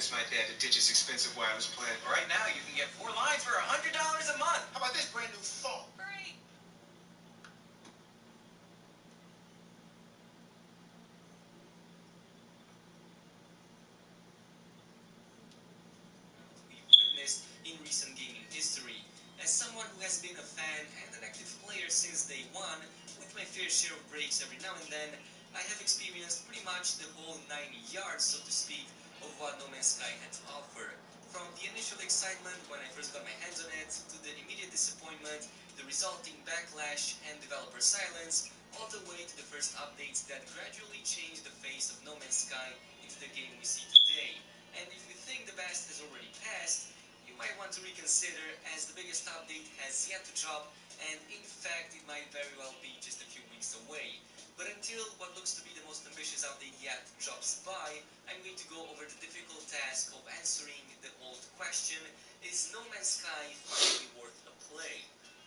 convince my dad to ditch his expensive wireless plan. Right now, you can get 4 lines for $100 a month. How about this brand new phone? Great. We've witnessed in recent gaming history. As someone who has been a fan and an active player since day one, with my fair share of breaks every now and then, I have experienced pretty much the whole 9 yards, so to speak, of what No Man's Sky had to offer. From the initial excitement when I first got my hands on it, to the immediate disappointment, the resulting backlash and developer silence, all the way to the first updates that gradually changed the face of No Man's Sky into the game we see today. And if you think the best has already passed, you might want to reconsider, as the biggest update has yet to drop, and in fact it might very well be just a few weeks away. But until what looks to be the most ambitious update yet drops by, I'm going to go over the difficult task of answering the old question: is No Man's Sky finally worth a play?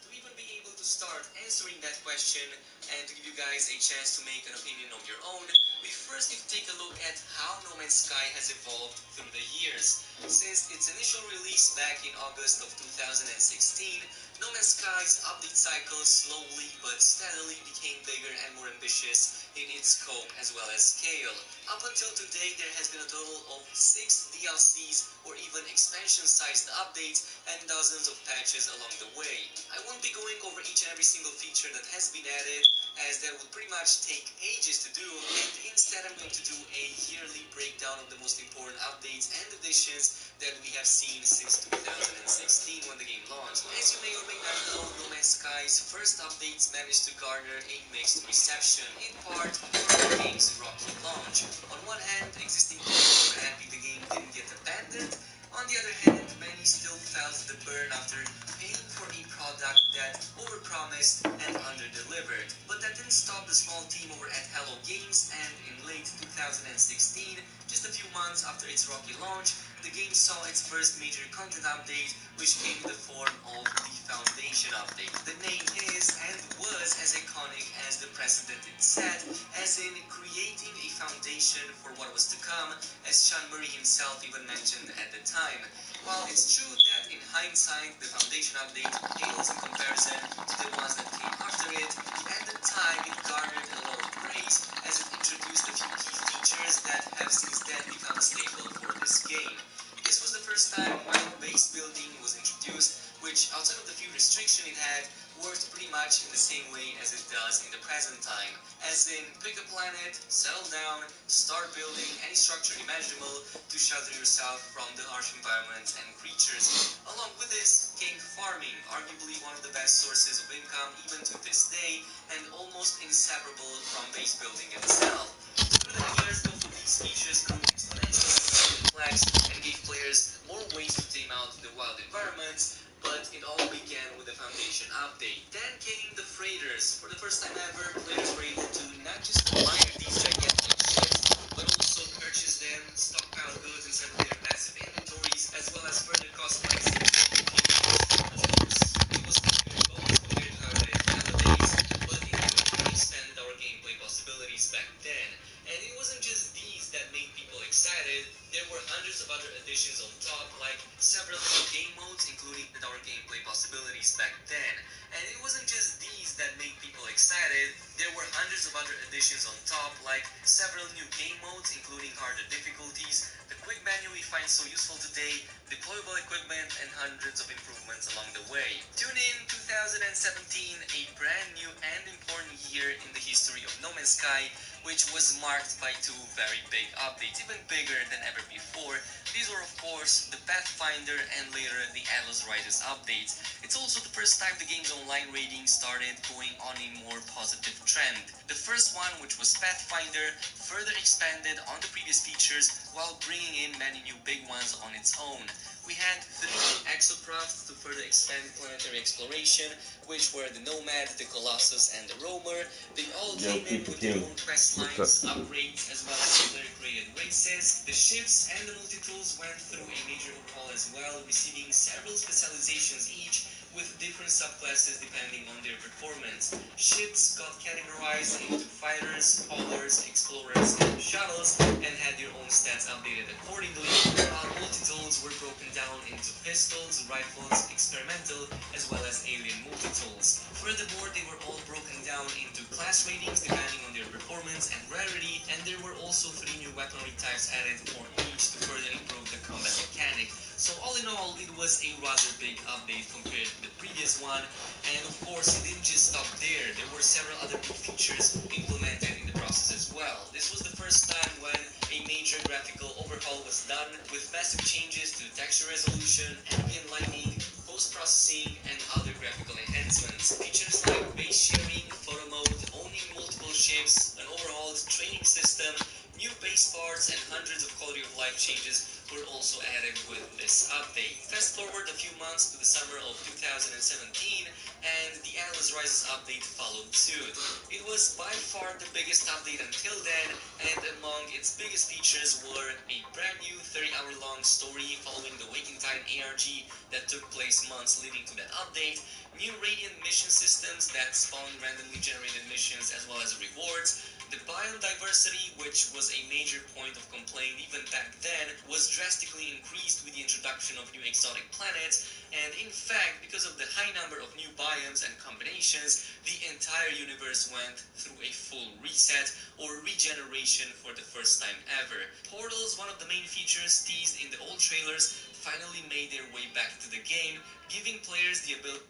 To even be able to start answering that question, and to give you guys a chance to make an opinion of your own, we first need to take a look at how No Man's Sky has evolved through the years. Since its initial release back in August of 2016, No Man's Sky's update cycle slowly but steadily became bigger and more ambitious in its scope as well as scale. Up until today, there has been a total of 6 DLCs or even expansion-sized updates and dozens of patches along the way. I won't be going over each and every single feature that has been added, as that would pretty much take ages to do, and instead I'm going to do a yearly breakdown of the most important updates and additions that we have seen since 2016 when the game launched. As you may or may not know, No Man's Sky's first updates managed to garner a mixed reception, in part from the game's rocky launch. On one hand, existing players were happy the game didn't get abandoned. On the other hand, many still felt the burn after paying for a product that overpromised and underdelivered. But that didn't stop the small team over at Hello Games, and in late 2016, just a few months after its rocky launch, the game saw its first major content update, which came in the form of the Foundation update. The name is and was as iconic as the precedent it set, as in creating a foundation for what was to come, as Sean Murray himself even mentioned at the time. While it's true that in hindsight the Foundation update pales in comparison to the ones that came after it, at the time it garnered a lot of praise, as it introduced a few key features that have since then become a staple for this game. This was the first time when base building was introduced, which, outside of the few restrictions it had, worked pretty much in the same way as it does in the present time. As in, pick a planet, settle down, start building any structure imaginable to shelter yourself from the harsh environments and creatures. Along with this came farming, arguably one of the best sources of income even to this day, and almost inseparable from base building itself. Through the years, both of these features grew exponentially complex and gave players more ways to tame out the wild environments, but it all began with the Foundation update. Then came the freighters. For the first time ever, players were able to not just acquire these gigantic ships, but also purchase them, stockpile goods inside of their massive inventories, as well as further customizing materials. Of course, it was still bare bones compared to how it is nowadays, but it greatly expanded our gameplay possibilities back then. And it wasn't just these that made people excited. There were hundreds of other additions on top, like several new game modes, including our gameplay possibilities back then. And it wasn't just these that made people excited. There were hundreds of other additions on top, like several new game modes, including harder difficulties, the quick menu we find so useful today, deployable equipment, and hundreds of improvements along the way. Tune in 2017, a brand new and important year in the history of No Man's Sky, which was marked by 2 very big updates, even bigger than ever before. These were, of course, the Pathfinder and later the Atlas Riders updates. It's also the first time the game's online rating started going on a more positive trend. The first one, which was Pathfinder, further expanded on the previous features while bringing in many new big ones on its own. We had 3 new exocrafts to further expand planetary exploration, which were the Nomad, the Colossus, and the Roamer. They all came in with their own quest lines, upgrades, as well as player-created races. The ships and the multi-tools went through a major overhaul as well, receiving several specializations each, with different subclasses depending on their performance. Ships got categorized into fighters, haulers, explorers, and shuttles, and had their own stats updated accordingly, while multi-tools were broken down into pistols, rifles, experimental, as well as alien multi-tools. Furthermore, they were all broken down into class ratings depending on their performance and rarity, and there were also 3 new weaponry types added for each to further improve the combat mechanic. So all in all, it was a rather big update compared to the previous one, and of course it didn't just stop there. There were several other big features implemented in the process as well. This was the first time when a major graphical overhaul was done, with massive changes to texture resolution, ambient lighting, post-processing, and other graphical enhancements. Features like base sharing, photo mode, owning multiple ships, an overhauled training system, new base parts, and hundreds of quality of life changes were also added with this update. Fast forward a few months to the summer of 2017, and the Atlas Rises update followed suit. It was by far the biggest update until then, and among its biggest features were a brand new 30-hour-long story following the Waking Time ARG that took place months leading to that update, new Radiant mission systems that spawned randomly generated missions as well as rewards, the biome diversity, which was a major point of complaint even back then, was drastically increased with the introduction of new exotic planets, and in fact, because of the high number of new biomes and combinations, the entire universe went through a full reset or regeneration for the first time ever. Portals, one of the main features teased in the old trailers, finally made their way back to the game, giving players the ability.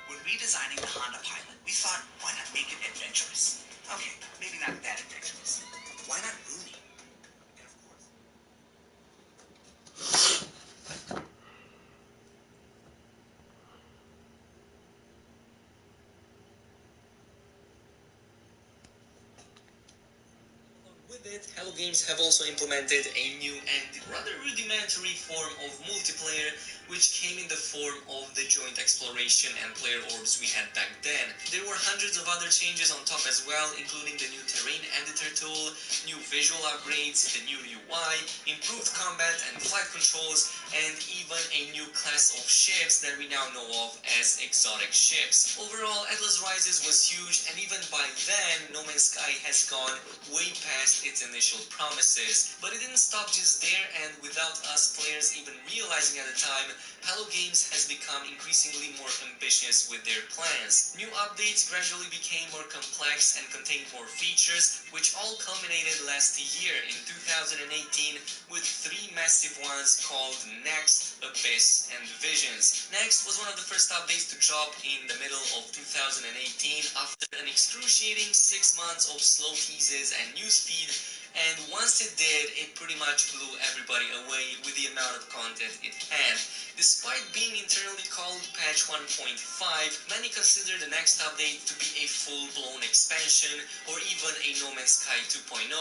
When redesigning the Honda Pilot, we thought, why not make it adventurous? Okay, maybe not that adventurous. Why not roomy? And of course... With it, Hello Games have also implemented a new and rather rudimentary form of multiplayer, which came in the form of the joint exploration and player orbs we had back then. There were hundreds of other changes on top as well, including the new terrain editor tool, new visual upgrades, the new UI, improved combat and flight controls, and even a new class of ships that we now know of as exotic ships. Overall, Atlas Rises was huge, and even by then, No Man's Sky has gone way past its initial promises. But it didn't stop just there, and without us players even realizing at the time, Hello Games has become increasingly more ambitious with their plans. New updates gradually became more complex and contained more features, which all culminated last year in 2018 with 3 massive ones called Next, Abyss, and Visions. Next was one of the first updates to drop in the middle of 2018 after an excruciating 6 months of slow teases and news feed, and once it did, it pretty much blew everybody away with the amount of content it had. Despite being internally called Patch 1.5, many consider the next update to be a full-blown expansion or even a No Man's Sky 2.0,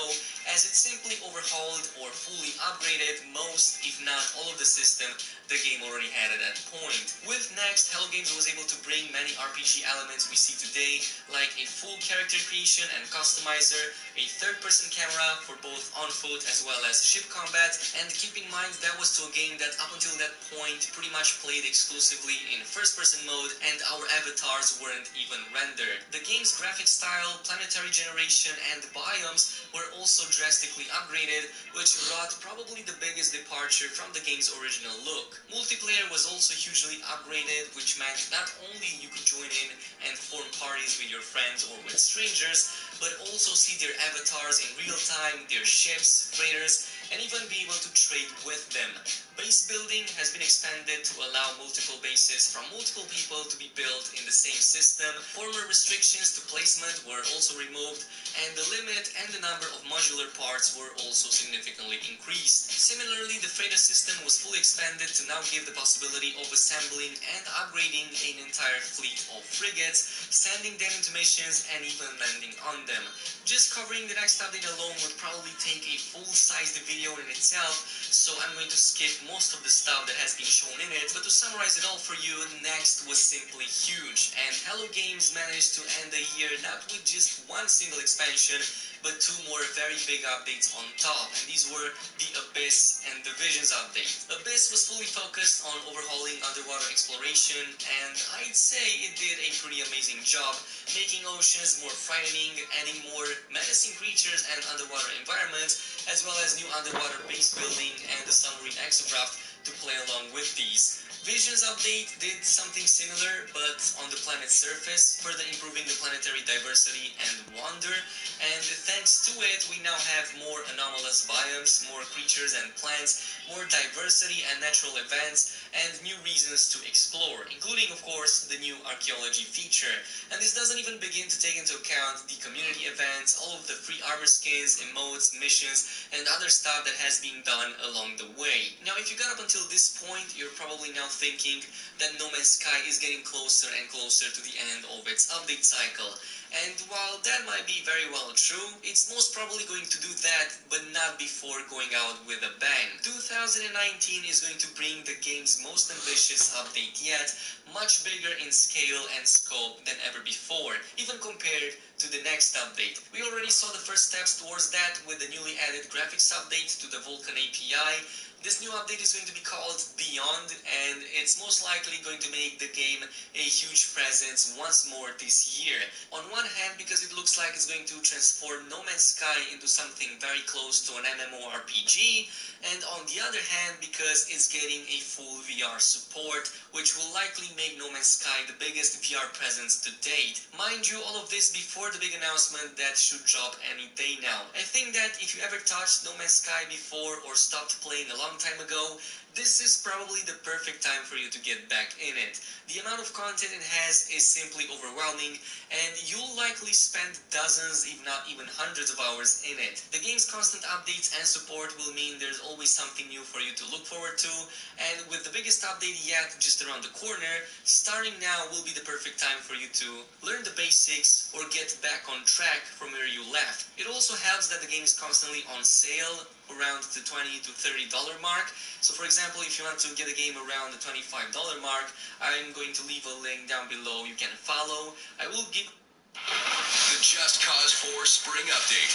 as it simply overhauled or fully upgraded most, if not all of the system the game already had at that point. With Next, Hello Games was able to bring many RPG elements we see today, like a full character creation and customizer, a third-person camera for both on-foot as well as ship combat, and keep in mind that was to a game that up until that point pretty much played exclusively in first-person mode, and our avatars weren't even rendered. The game's graphic style, planetary generation, and biomes were also drastically upgraded, which brought probably the biggest departure from the game's original look. Multiplayer was also hugely upgraded, which meant not only you could join in and form parties with your friends or with strangers, but also see their avatars in real time, their ships, freighters, and even be able to trade with them. Base building has been expanded to allow multiple bases from multiple people to be built in the same system. Former restrictions to placement were also removed, and the limit and the number of modular parts were also significantly increased. Similarly, the freighter system was fully expanded to now give the possibility of assembling and upgrading an entire fleet of frigates, sending them into missions, and even landing on them. Just covering the next update alone would probably take a full-sized video video in itself, so I'm going to skip most of the stuff that has been shown in it, but to summarize it all for you, Next was simply huge, and Hello Games managed to end the year not with just one single expansion, but two more very big updates on top, and these were the Abyss and the Visions update. Abyss was fully focused on overhauling underwater exploration, and I'd say it did a pretty amazing job, making oceans more frightening, adding more menacing creatures and underwater environments, as well as new underwater base building and the submarine exocraft to play along with these. Visions update did something similar, but on the planet's surface, further improving the planetary diversity and wonder, and thanks to it, we now have more anomalous biomes, more creatures and plants, more diversity and natural events, and new reasons to explore, including, of course, the new archaeology feature. And this doesn't even begin to take into account the community events, all of the free armor skins, emotes, missions, and other stuff that has been done along the way. Now, if you got up until this point, you're probably now thinking that No Man's Sky is getting closer and closer to the end of its update cycle. And while that might be very well true, it's most probably going to do that, but not before going out with a bang. 2019 is going to bring the game's most ambitious update yet, much bigger in scale and scope than ever before, even compared to the next update. We already saw the first steps towards that with the newly added graphics update to the Vulkan API. This new update is going to be called Beyond, and it's most likely going to make the game a huge presence once more this year. On one hand, because it looks like it's going to transform No Man's Sky into something very close to an MMORPG, and on the other hand, because it's getting a full VR support, which will likely make No Man's Sky the biggest VR presence to date. Mind you, all of this before the big announcement that should drop any day now. I think that if you ever touched No Man's Sky before or stopped playing a long time ago, this is probably the perfect time for you to get back in it. The amount of content it has is simply overwhelming, and you'll likely spend dozens, if not even hundreds of hours in it. The game's constant updates and support will mean there's always something new for you to look forward to, and with the biggest update yet just around the corner, starting now will be the perfect time for you to learn the basics or get back on track from where you left. It also helps that the game is constantly on sale around the $20 to $30 mark. So for example, if you want to get a game around the $25 mark, I'm going to leave a link down below you can follow. I will give the Just Cause 4 Spring Update.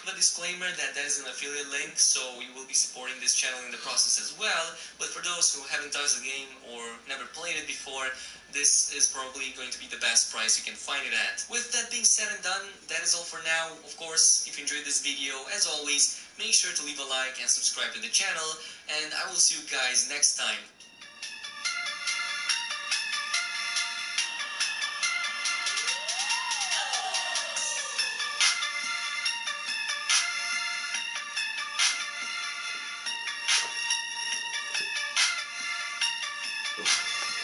A disclaimer that is an affiliate link, so we will be supporting this channel in the process as well, but for those who haven't touched the game or never played it before, this is probably going to be the best price you can find it at. With that being said and done, that is all for now. Of course, if you enjoyed this video, as always, make sure to leave a like and subscribe to the channel, and I will see you guys next time.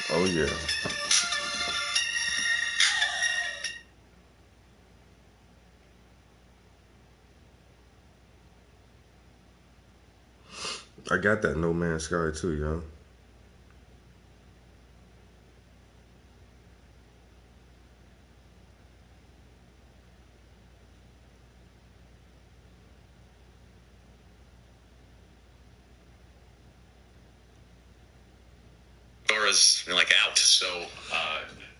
Oh yeah. I got that No Man's Sky too, yo. Like out, so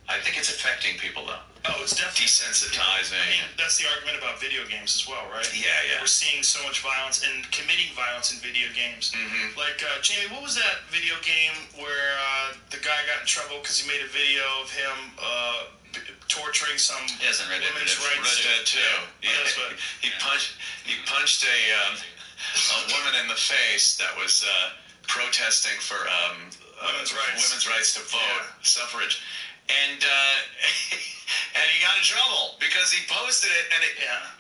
I think it's affecting people though. Oh, it's definitely desensitizing. I mean, that's the argument about video games as well, right? Yeah. We're seeing so much violence and committing violence in video games. Mm-hmm. Like, Jamie, what was that video game where the guy got in trouble because he made a video of him torturing some women's rights? Red Dead 2. Yeah. He punched a woman in the face that was protesting for women's rights to vote, suffrage, and he got in trouble because he posted it, and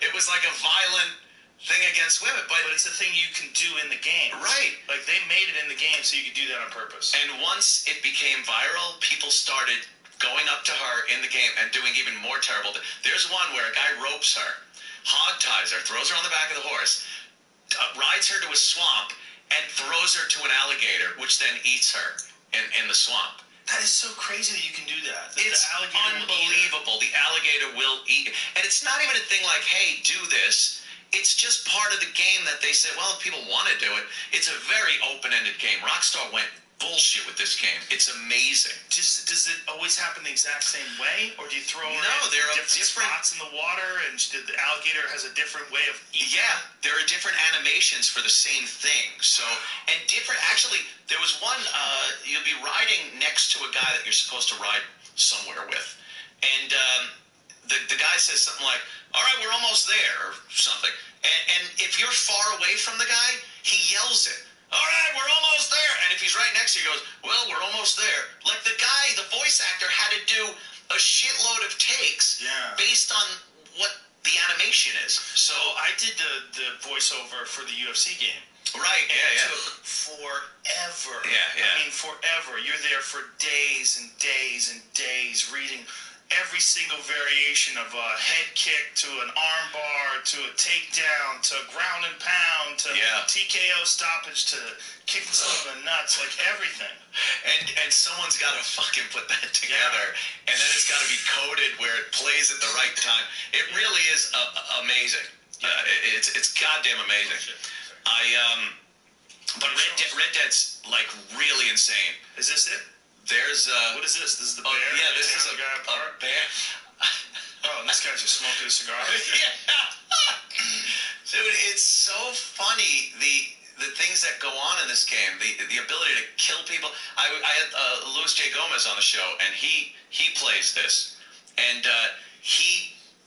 it was like a violent thing against women, but it's a thing you can do in the game, right? Like they made it in the game, so you could do that on purpose. And once it became viral, people started going up to her in the game and doing even more terrible. There's one where a guy ropes her, hog ties her, throws her on the back of the horse, rides her to a swamp, and throws her to an alligator, which then eats her in the swamp. That is so crazy that you can do that. It's the alligator unbelievable. The alligator will eat. And it's not even a thing like, hey, do this. It's just part of the game that they say, well, if people want to do it. It's a very open-ended game. Rockstar went bullshit with this game. It's amazing. Does it always happen the exact same way? Or do you throw No, in there are different spots in the water and the alligator has a different way of eating? Yeah, there are different animations for the same thing. So, and different, actually, there was one, you'll be riding next to a guy that you're supposed to ride somewhere with. And the guy says something like, all right, we're almost there, or something. And if you're far away from the guy, he yells it. All right, we're almost there. And if he's right next to you, he goes, well, we're almost there. Like the guy, the voice actor, had to do a shitload of takes based on what the animation is. So I did the voiceover for the UFC game. Right, It took forever. Yeah. I mean, forever. You're there for days and days and days reading every single variation of a head kick to an arm bar to a takedown to ground and pound to TKO stoppage to kicking someone in the nuts, like everything. And someone's got to fucking put that together, and then it's got to be coded where it plays at the right time. It really is amazing. It's goddamn amazing. But Red Dead's like really insane. Is this it? There's what is this? This is the bear? Yeah, this is a bear. Oh, and this guy's just smoking a cigar. Dude, it's so funny the things that go on in this game, the ability to kill people. I had Luis J. Gomez on the show, and he plays this, and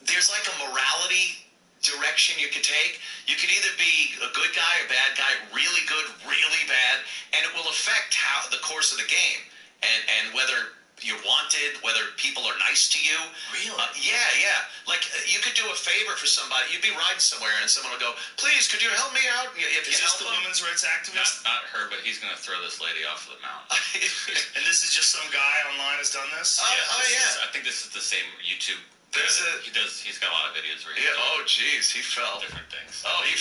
there's like a morality direction you could take. You could either be a good guy, a bad guy, really good, really bad, and it will affect the course of the game. And whether you're wanted, whether people are nice to you. Really? Yeah. Like, you could do a favor for somebody. You'd be riding somewhere, and someone would go, please, could you help me out? If Is this the women's rights activist? Not her, but he's going to throw this lady off the mountain. And this is just some guy online has done this? I think this is the same YouTube. He's got a lot of videos where he oh, jeez, he fell. different things. Oh, he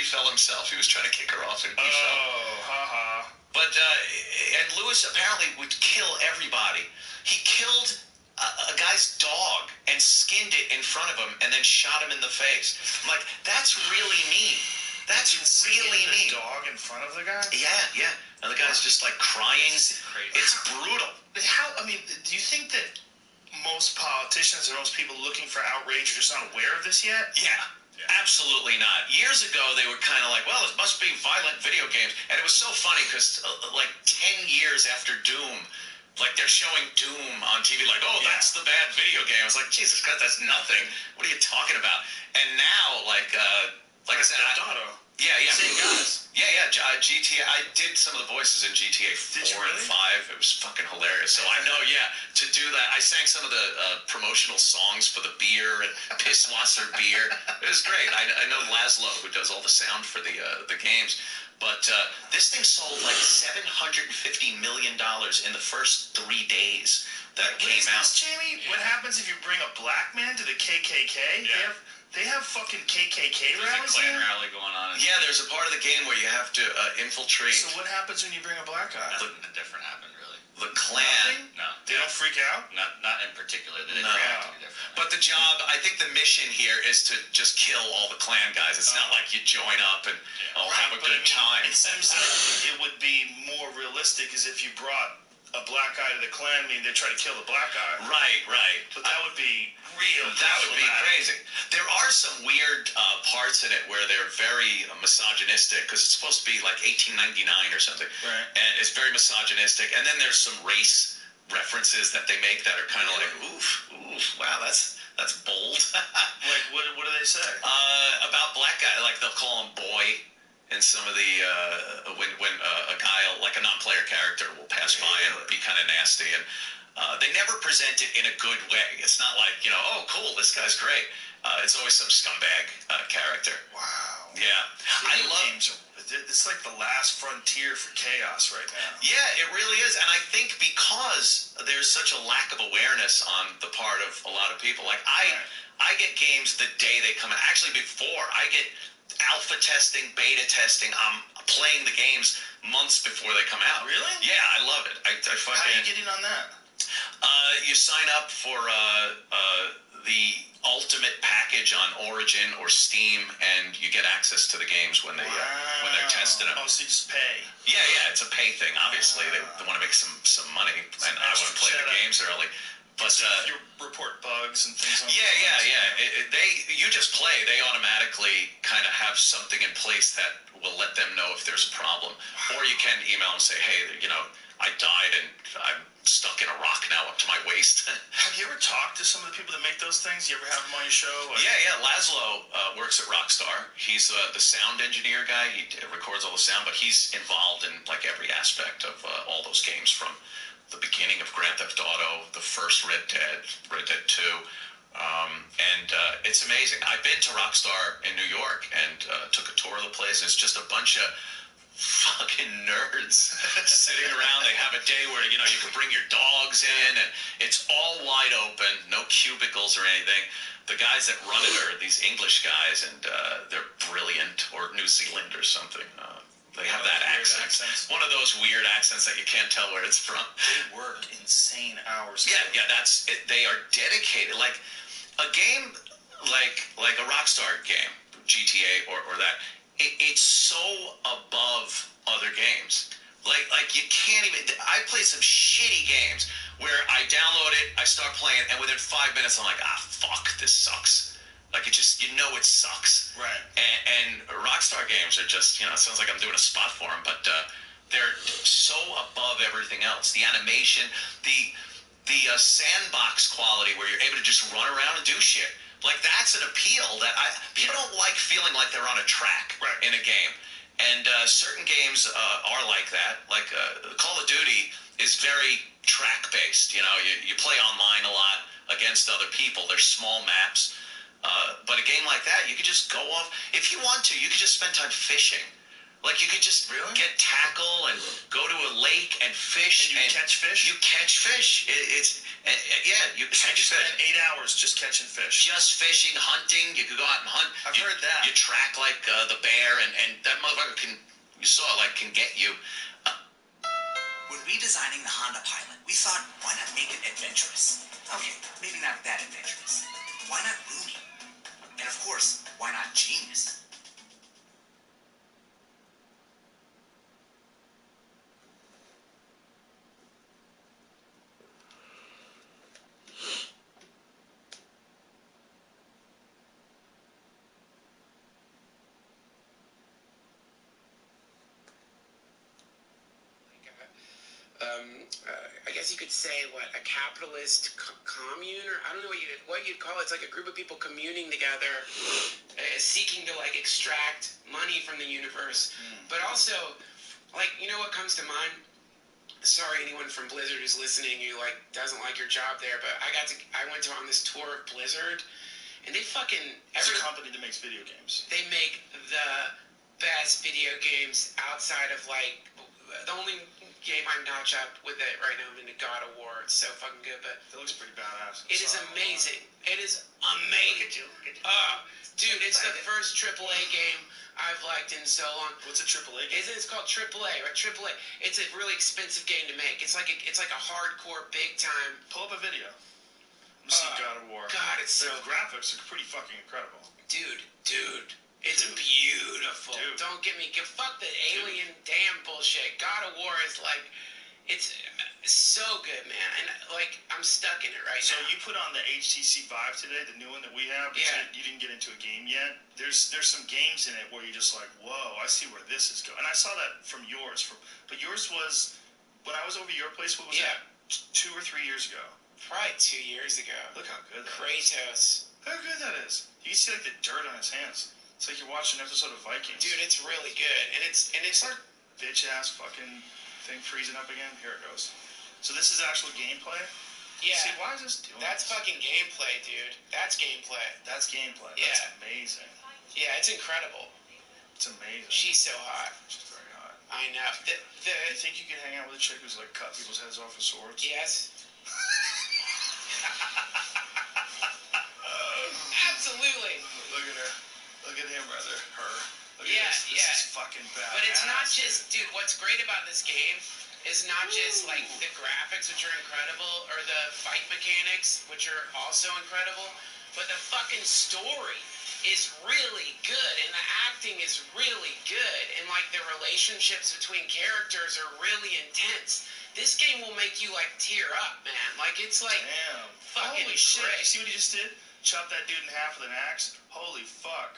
fell himself. He was trying to kick her off, and he fell. Haha. But, and Lewis apparently would kill everybody. He killed a guy's dog and skinned it in front of him and then shot him in the face. I'm like, that's really mean. That's really mean. Dog in front of the guy? Yeah. And the guy's just like crying. It's crazy. It's brutal. Do you think that most politicians or most people looking for outrage are just not aware of this yet? Yeah. Absolutely not. Years ago, they were kind of like, well, it must be violent video games. And it was so funny because, like, 10 years after Doom, like, they're showing Doom on TV, like, oh, that's the bad video game. I was like, Jesus Christ, that's nothing. What are you talking about? And now, like I said, Yeah. Same guys. Yeah. GTA. I did some of the voices in GTA 4 and 5. It was fucking hilarious. So I know, to do that, I sang some of the promotional songs for the beer and Pisswasser beer. It was great. I know Laszlo, who does all the sound for the games. But this thing sold like $750 million in the first 3 days that it came out. Jamie? What happens if you bring a black man to the KKK? Yeah. They have fucking KKK rallies. There's a Klan rally going on. Yeah, there's a part of the game where you have to infiltrate. So what happens when you bring a black guy? Nothing different happened, really. The Klan. No. They don't freak out? Not in particular. They didn't No. react any differently. But the job, I think the mission here is to just kill all the Klan guys. It's not like you join up and have a good time. It seems like it would be more realistic as if you brought a black guy to the Klan meeting, they try to kill the black guy. Right. But that would be real. That would be crazy. There are some weird parts in it where they're very misogynistic because it's supposed to be like 1899 or something. Right. And it's very misogynistic. And then there's some race references that they make that are kind of like, oof, wow, that's bold. Like, what do they say? About black guy, like they'll call him boy. And some of the when a guy like a non-player character will pass by and be kind of nasty, and they never present it in a good way. It's not like, oh cool, this guy's great. It's always some scumbag character. Wow. Yeah, I love games. It's like the last frontier for chaos right now. Yeah, it really is, and I think because there's such a lack of awareness on the part of a lot of people, like I get games the day they come out. Actually, before I get alpha testing, beta testing. I'm playing the games months before they come out. Really? Yeah, I love it. I fucking. How do you get in on that? You sign up for the ultimate package on Origin or Steam, and you get access to the games when they're testing them. Oh, so you just pay? Yeah, it's a pay thing. Obviously, they want to make some money, and I want to play the games early. But so you report bugs and things like that. Yeah. You just play. They automatically kind of have something in place that will let them know if there's a problem. Or you can email them and say, hey, I died and I'm stuck in a rock now up to my waist. Have you ever talked to some of the people that make those things? You ever have them on your show? Yeah. Laszlo works at Rockstar. He's the sound engineer guy. He records all the sound, but he's involved in like every aspect of all those games, from the beginning of Grand Theft Auto, the first Red Dead 2. And it's amazing. I've been to Rockstar in New York and took a tour of the place, and it's just a bunch of fucking nerds sitting around. They have a day where you can bring your dogs in, and it's all wide open, no cubicles or anything. The guys that run it are these English guys, and they're brilliant, or New Zealand or something. They have that accent. One of those weird accents that you can't tell where it's from. They work insane hours. Yeah, that's it. They are dedicated. Like a game, like a Rockstar game, GTA or that. It's so above other games. Like you can't even. I play some shitty games where I download it, I start playing, and within 5 minutes I'm like, fuck, this sucks. Like it sucks. Right. And Rockstar games are just, it sounds like I'm doing a spot for them, but they're so above everything else. The animation, the sandbox quality where you're able to just run around and do shit. Like that's an appeal that people don't like feeling like they're on a track in a game. And certain games are like that. Like Call of Duty is very track based. You play online a lot against other people. There's small maps. But a game like that, you could just go off. If you want to, you could just spend time fishing. Like you could just get tackle and go to a lake and fish. And you catch fish? You catch fish. You catch fish. Spend 8 hours just catching fish. Just fishing, hunting. You could go out and hunt. I've heard that. You track like the bear, and that motherfucker can get you. When redesigning the Honda Pilot, we thought, why not make it adventurous? Okay, maybe not that adventurous. Why not roomy? And of course, why not genius? I guess you could say a capitalist commune, or I don't know what you'd call it. It's like a group of people communing together, seeking to extract money from the universe. But also, what comes to mind? Sorry, anyone from Blizzard who's listening who doesn't like your job there, but I went on this tour of Blizzard, and they fucking it's a company that makes video games. They make the best video games outside of the only game I'm notch up with it right now. I'm into God of War. It's so fucking good, but that looks pretty badass. It is amazing. It is amazing. Dude, it's the first AAA game I've liked in so long. What's a AAA game? It's called AAA, right? AAA. It's a really expensive game to make. It's like a hardcore, big time. Pull up a video. I'm see God of War. God, it's the graphics are pretty fucking incredible. Dude. It's beautiful. Dude. Don't get me. Fuck the alien damn bullshit. God of War is it's so good, man. And I'm stuck in it right now. So you put on the HTC Vive today, the new one that we have. But you didn't get into a game yet. There's some games in it where you're just like, whoa, I see where this is going. And I saw that from yours. But yours was when I was over your place. What was that? 2 or 3 years ago. Probably 2 years ago. Look how good that Kratos. Is. How good that is. You can see the dirt on his hands. It's like you're watching an episode of Vikings. Dude, it's really good. And it's like bitch ass fucking thing freezing up again. Here it goes. So this is actual gameplay? Yeah. See, why is this doing That's this? fucking gameplay, dude. That's gameplay. That's gameplay. Yeah. That's amazing. Yeah, it's incredible. It's amazing. She's so hot. She's very hot. I know. You think you can hang out with a chick who's cut people's heads off with swords? Yes. Absolutely. Look at her. Look at him, rather. Her. Look Yeah, at this. This is fucking bad. But it's not just, dude, what's great about this game is not just like the graphics, which are incredible, or the fight mechanics, which are also incredible, but the fucking story is really good, and the acting is really good, and like the relationships between characters are really intense. This game will make you like tear up, man. Like it's like Damn. fucking Holy shit. great. You see what he just did? Chop that dude in half with an axe? Holy fuck.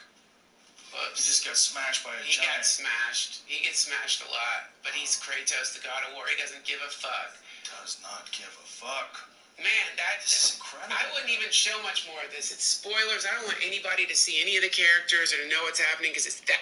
He just got smashed by a He giant. got smashed. He gets smashed a lot, but he's Kratos, the God of War. He doesn't give a fuck. Does not give a fuck. Man, This is incredible. I wouldn't even show much more of this. It's spoilers. I don't want anybody to see any of the characters or to know what's happening because it's that.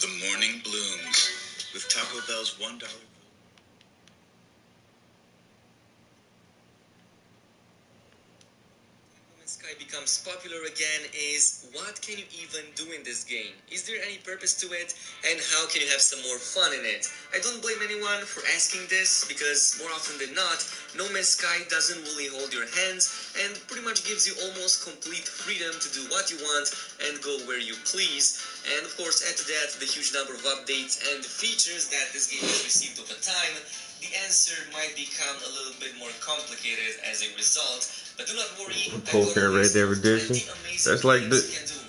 The morning blooms with Taco Bell's $1. Sky becomes popular again is what can you even do in this game? Is there any purpose to it? And how can you have some more fun in it? I don't blame anyone for asking this because more often than not, No Man's Sky doesn't really hold your hands and pretty much gives you almost complete freedom to do what you want and go where you please. And of course, add to that the huge number of updates and features that this game has received over time, the answer might become a little bit more complicated as a result. But do not worry, Poker and Red Dead Redemption. That's like the.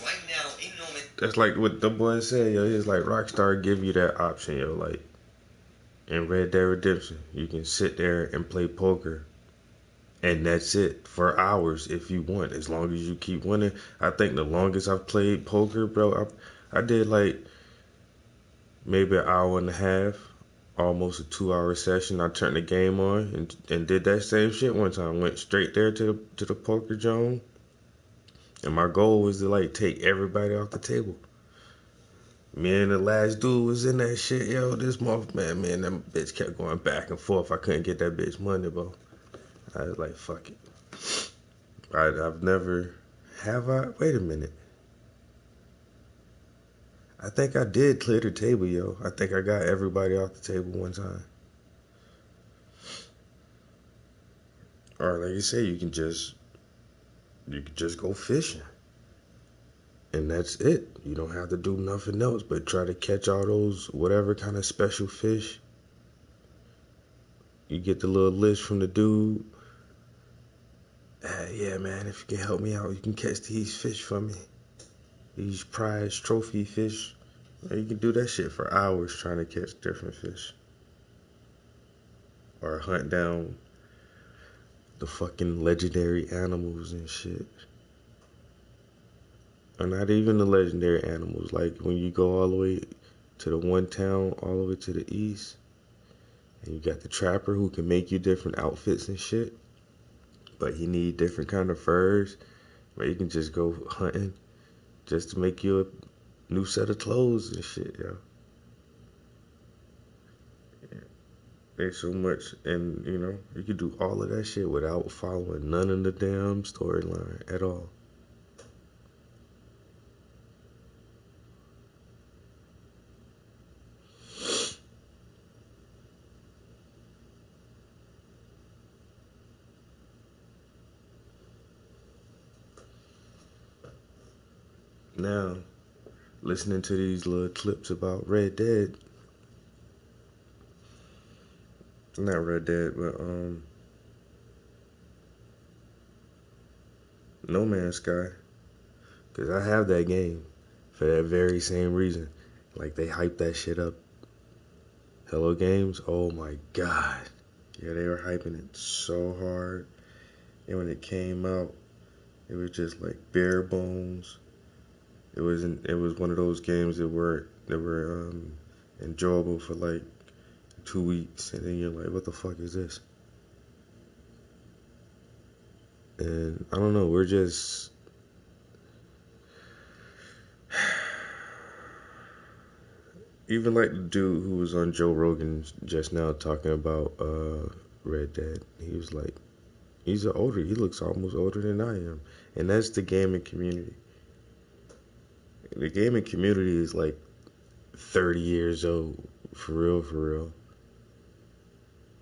Right now in No Man's That's like what the boy said, yo. It's like Rockstar give you that option, yo. Like in Red Dead Redemption, you can sit there and play poker, and that's it for hours if you want, as long as you keep winning. I think the longest I've played poker, bro, I did like maybe an hour and a half, almost a 2-hour session. I turned the game on and did that same shit one time. Went straight there to the poker zone, and my goal was to like take everybody off the table. Me and the last dude was in that shit, yo. This motherfucker, man, that bitch kept going back and forth. I couldn't get that bitch money, bro. I was like, fuck it. I've never, have I? Wait a minute. I think I did clear the table, yo. I think I got everybody off the table one time. Or like you say, you can just go fishing. And that's it. You don't have to do nothing else but try to catch all those whatever kind of special fish. You get the little list from the dude. Yeah, man, if you can help me out, you can catch these fish for me. These prize trophy fish. You can do that shit for hours trying to catch different fish. Or hunt down the fucking legendary animals and shit. Or not even the legendary animals. Like when you go all the way to the one town, all the way to the east, and you got the trapper who can make you different outfits and shit. But he need different kind of furs. But you can just go hunting just to make you a new set of clothes and shit, yo. Yeah. There's so much, and you know, you can do all of that shit without following none of the damn storyline at all. Now, listening to these little clips about Red Dead, not Red Dead, but No Man's Sky, because I have that game for that very same reason. Like they hyped that shit up. Hello Games, oh my god, yeah, they were hyping it so hard, and when it came out, it was just like bare bones. It was one of those games that were enjoyable for like 2 weeks, and then you're like, what the fuck is this? And I don't know, we're just even like the dude who was on Joe Rogan just now talking about Red Dead. He was like, he looks almost older than I am, and that's the gaming community. The gaming community is like 30 years old, for real.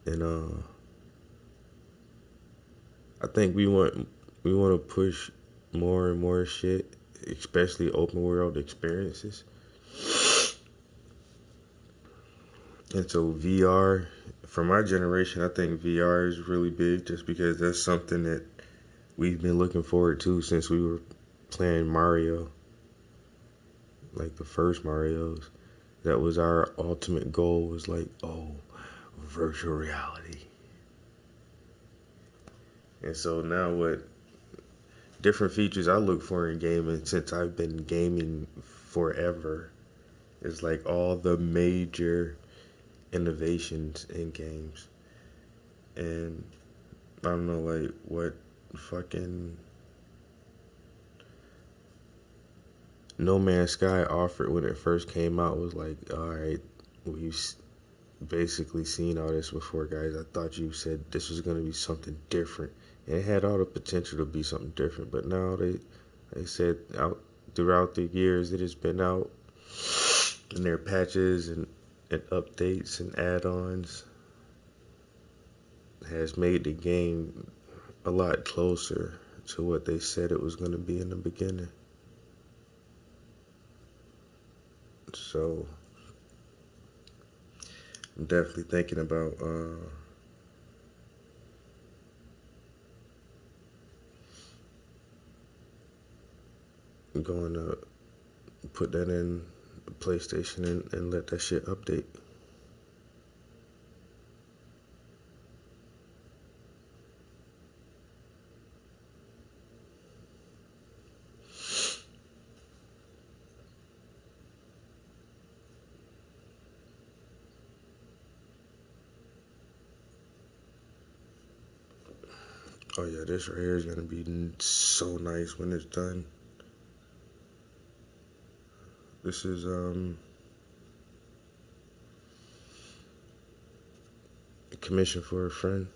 And I think we want to push more and more shit, especially open world experiences. And so VR, for my generation, I think VR is really big just because that's something that we've been looking forward to since we were playing Mario, like the first Marios. That was our ultimate goal, was like, oh, virtual reality. And so now what different features I look for in gaming, since I've been gaming forever, is like all the major innovations in games. And I don't know, like what fucking No Man's Sky offered when it first came out was like, alright, we've basically seen all this before, guys. I thought you said this was going to be something different. And it had all the potential to be something different, but now they said out throughout the years that it's been out, and their patches and updates and add-ons has made the game a lot closer to what they said it was going to be in the beginning. So I'm definitely thinking about going to put that in PlayStation and let that shit update. Oh yeah, this right here is gonna be so nice when it's done. This is a commission for a friend.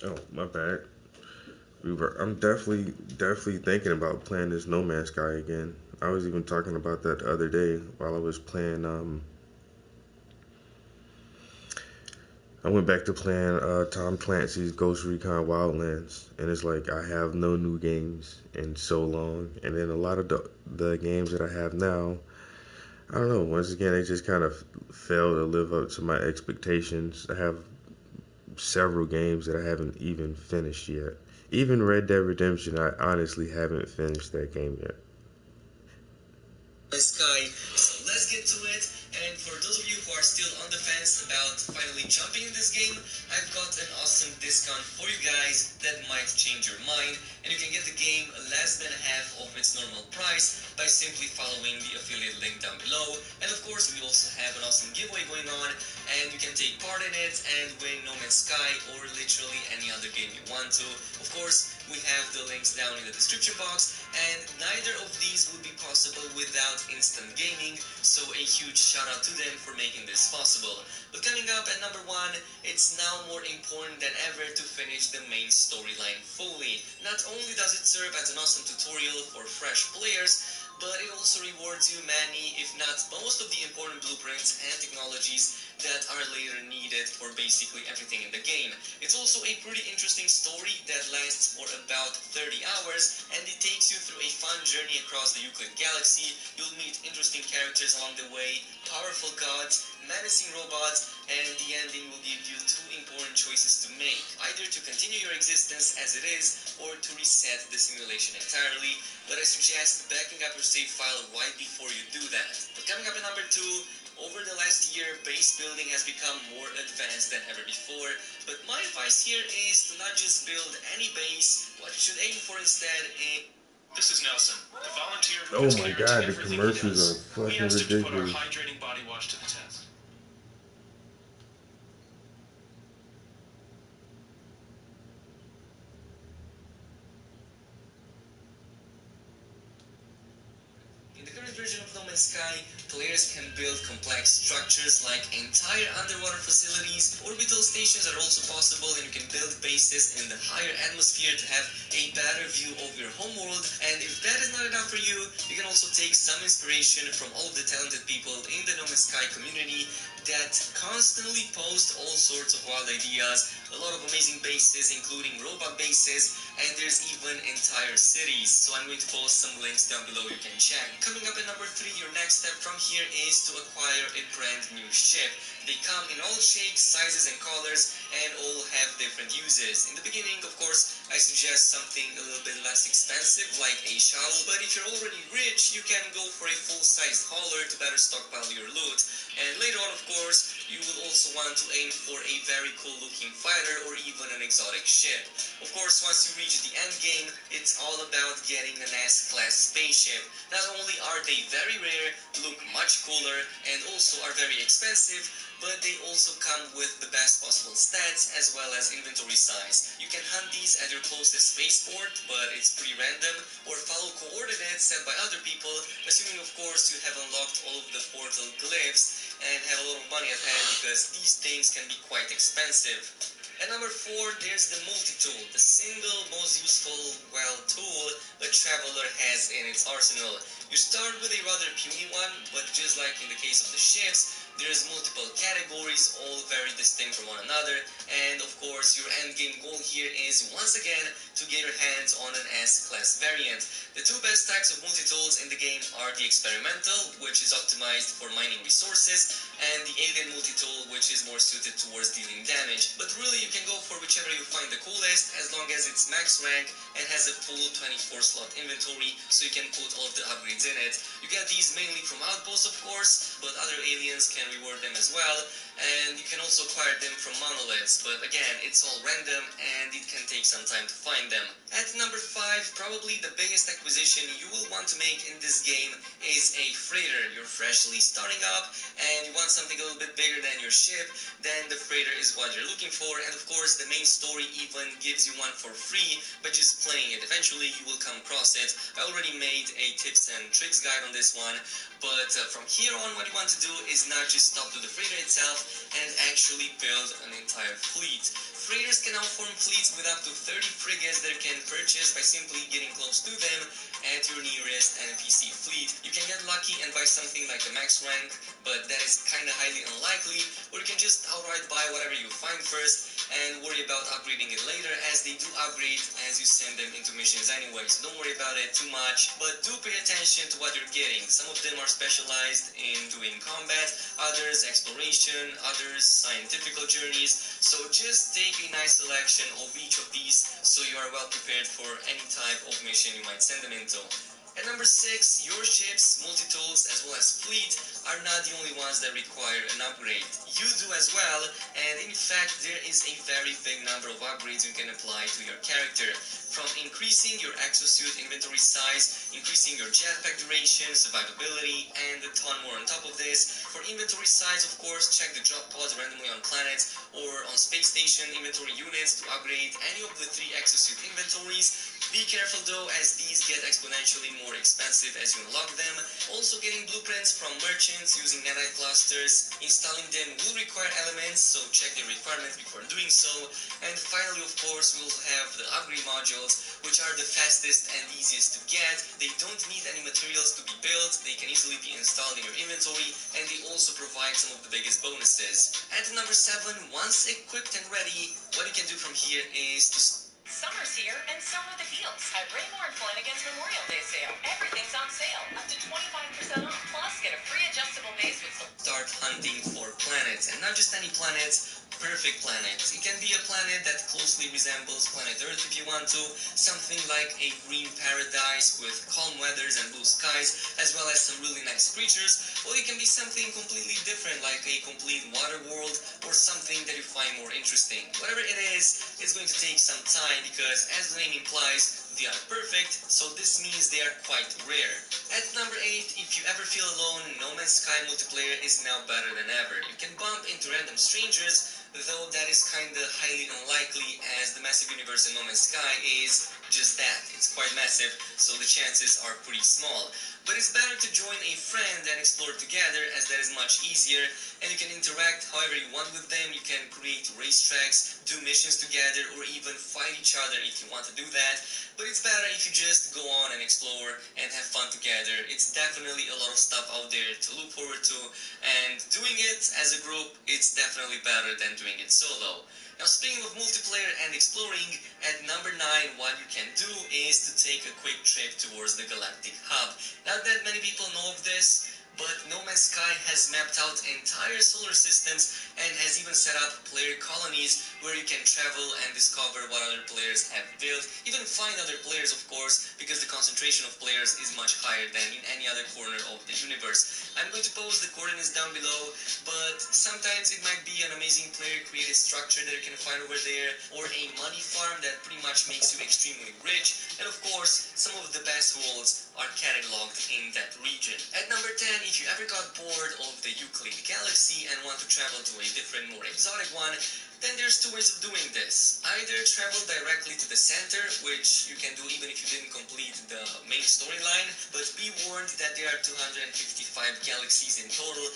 Oh, my bad. I'm definitely thinking about playing this No Man's Sky again. I was even talking about that the other day while I was playing. I went back to playing Tom Clancy's Ghost Recon Wildlands, and it's like I have no new games in so long. And then a lot of the games that I have now, I don't know. Once again, they just kind of fail to live up to my expectations. I have several games that I haven't even finished yet. Even Red Dead Redemption, I honestly haven't finished that game yet. Sky, so let's get to it. And for those of you who are still on the fence about finally jumping in this game, I've got an awesome discount for you guys that might change your mind, and you can get the game less than half of its normal price by simply following the affiliate link down below. And of course, we also have an awesome giveaway going on, and you can take part in it and win No Man's Sky or literally any other game you want to. Of course, we have the links down in the description box, and neither of these would be possible without Instant Gaming, so a huge shout out to them for making this possible. But coming up at number 1, it's now more important than ever to finish the main storyline fully. Not only does it serve as an awesome tutorial for fresh players, but it also rewards you many, if not most of the important blueprints and technologies that are later needed for basically everything in the game. It's also a pretty interesting story that lasts for about 30 hours, and it takes you through a fun journey across the Euclid Galaxy. You'll meet interesting characters along the way, powerful gods, menacing robots, and the ending will give you two important choices to make, either to continue your existence as it is, or to reset the simulation entirely, but I suggest backing up your save file right before you do that. But coming up at number 2, over the last year, base building has become more advanced than ever before, but my advice here is to not just build any base. What you should aim for instead is... This is Nelson, the volunteer who Oh puts my care god, into the everything he commercials does. are fucking We asked him to put our ridiculous. hydrating body wash to the test. In the current version of No Man's Sky, players can build complex structures like entire underwater facilities. Orbital stations are also possible, and you can build bases in the higher atmosphere to have a better view of your homeworld. And if that is not enough for you, you can also take some inspiration from all of the talented people in the No Man's Sky community that constantly post all sorts of wild ideas, a lot of amazing bases, including robot bases, and there's even entire cities. So I'm going to post some links down below you can check. Coming up at number 3, your next step from here is to acquire a brand new ship. They come in all shapes, sizes, and colors, and all have different uses. In the beginning, of course, I suggest something a little bit less expensive, like a shuttle, but if you're already rich, you can go for a full-sized hauler to better stockpile your loot. And later on, of course, you will also want to aim for a very cool-looking fighter or even an exotic ship. Of course, once you reach the end game, it's all about getting an S-class spaceship. Not only are they very rare, look much cooler, and also are very expensive, but they also come with the best possible stats as well as inventory size. You can hunt these at your closest spaceport, but it's pretty random, or follow coordinates set by other people, assuming of course you have unlocked all of the portal glyphs and have a lot of money at hand, because these things can be quite expensive. At number 4, there's the multi-tool, the single most useful, well, tool a traveler has in its arsenal. You start with a rather puny one, but just like in the case of the ships, there's multiple categories, all very distinct from one another, and of course your endgame goal here is once again to get your hands on an S-class variant. The two best types of multi-tools in the game are the experimental, which is optimized for mining resources, and the alien multi-tool, which is more suited towards dealing damage. But really you can go for whichever you find the coolest, as long as it's max rank and has a full 24 slot inventory, so you can put all of the upgrades in it. You get these mainly from outposts of course, but other aliens can reward them as well, and you can also acquire them from monoliths, but again, it's all random and it can take some time to find them. At number 5, probably the biggest acquisition you will want to make in this game is a freighter. You're freshly starting up and you want something a little bit bigger than your ship, then the freighter is what you're looking for, and of course the main story even gives you one for free by just playing it. Eventually you will come across it. I already made a tips and tricks guide on this one, but from here on what you want to do is not just stop to the freighter itself and actually build an entire fleet. Freighters can now form fleets with up to 30 frigates that you can purchase by simply getting close to them at your nearest NPC fleet. You can get lucky and buy something like a max rank, but that is kinda highly unlikely, or you can just outright buy whatever you find first and worry about upgrading it later, as they do upgrade as you send them into missions anyway, so don't worry about it too much, but do pay attention to what you're getting. Some of them are specialized in doing combat, others exploration, others scientific journeys, so just take a nice selection of each of these so you are well prepared for any type of mission you might send them into. At number 6, your ships, multi-tools, as well as fleet are not the only ones that require an upgrade. You do as well, and in fact there is a very big number of upgrades you can apply to your character. From increasing your exosuit inventory size, increasing your jetpack duration, survivability, and a ton more on top of this. For inventory size, of course, check the drop pods randomly on planets or on space station inventory units to upgrade any of the 3 exosuit inventories. Be careful though, as these get exponentially more expensive as you unlock them. Also getting blueprints from merchants using nanite clusters. Installing them will require elements, so check the requirements before doing so. And finally, of course, we'll have the upgrade modules, which are the fastest and easiest to get. They don't need any materials to be built, they can easily be installed in your inventory, and they also provide some of the biggest bonuses. At number 7, once equipped and ready, what you can do from here is to Summer's here, and so are the deals. At Raymore and Flanagan's Memorial Day sale, everything's on sale, up to 25% off. Plus, get a free adjustable base with start hunting for planets, and not just any planets, perfect planets. It can be a planet that closely resembles planet Earth if you want to, something like a green paradise with calm weathers and blue skies, as well as some really nice creatures, or it can be something completely different, like a complete water world, or something that you find more interesting. Whatever it is, it's going to take some time, because as the name implies, they are perfect, so this means they are quite rare. At number 8, if you ever feel alone, No Man's Sky multiplayer is now better than ever. You can bump into random strangers, though that is kinda highly unlikely, as the massive universe in No Man's Sky is just that. It's quite massive, so the chances are pretty small. But it's better to join a friend and explore together, as that is much easier, and you can interact however you want with them. You can create racetracks, do missions together, or even fight each other if you want to do that. But it's better if you just go on and explore and have fun together. It's definitely a lot of stuff out there to look forward to, and doing it as a group, it's definitely better than doing it solo. Now, speaking of multiplayer and exploring, at number 9, what you can do is to take a quick trip towards the Galactic Hub. Not that many people know of this, but No Man's Sky has mapped out entire solar systems and has even set up player colonies where you can travel and discover what other players have built, even find other players, of course, because the concentration of players is much higher than in any other corner of the universe. I'm going to post the coordinates down below, but sometimes it might be an amazing player-created structure that you can find over there, or a money farm that pretty much makes you extremely rich, and of course, some of the best worlds are cataloged in that region. At number 10, if you ever got bored of the Euclid galaxy and want to travel to a different, more exotic one, then there's 2 ways of doing this. Either travel directly to the center, which you can do even if you didn't complete the main storyline, but be warned that there are 255 galaxies in total,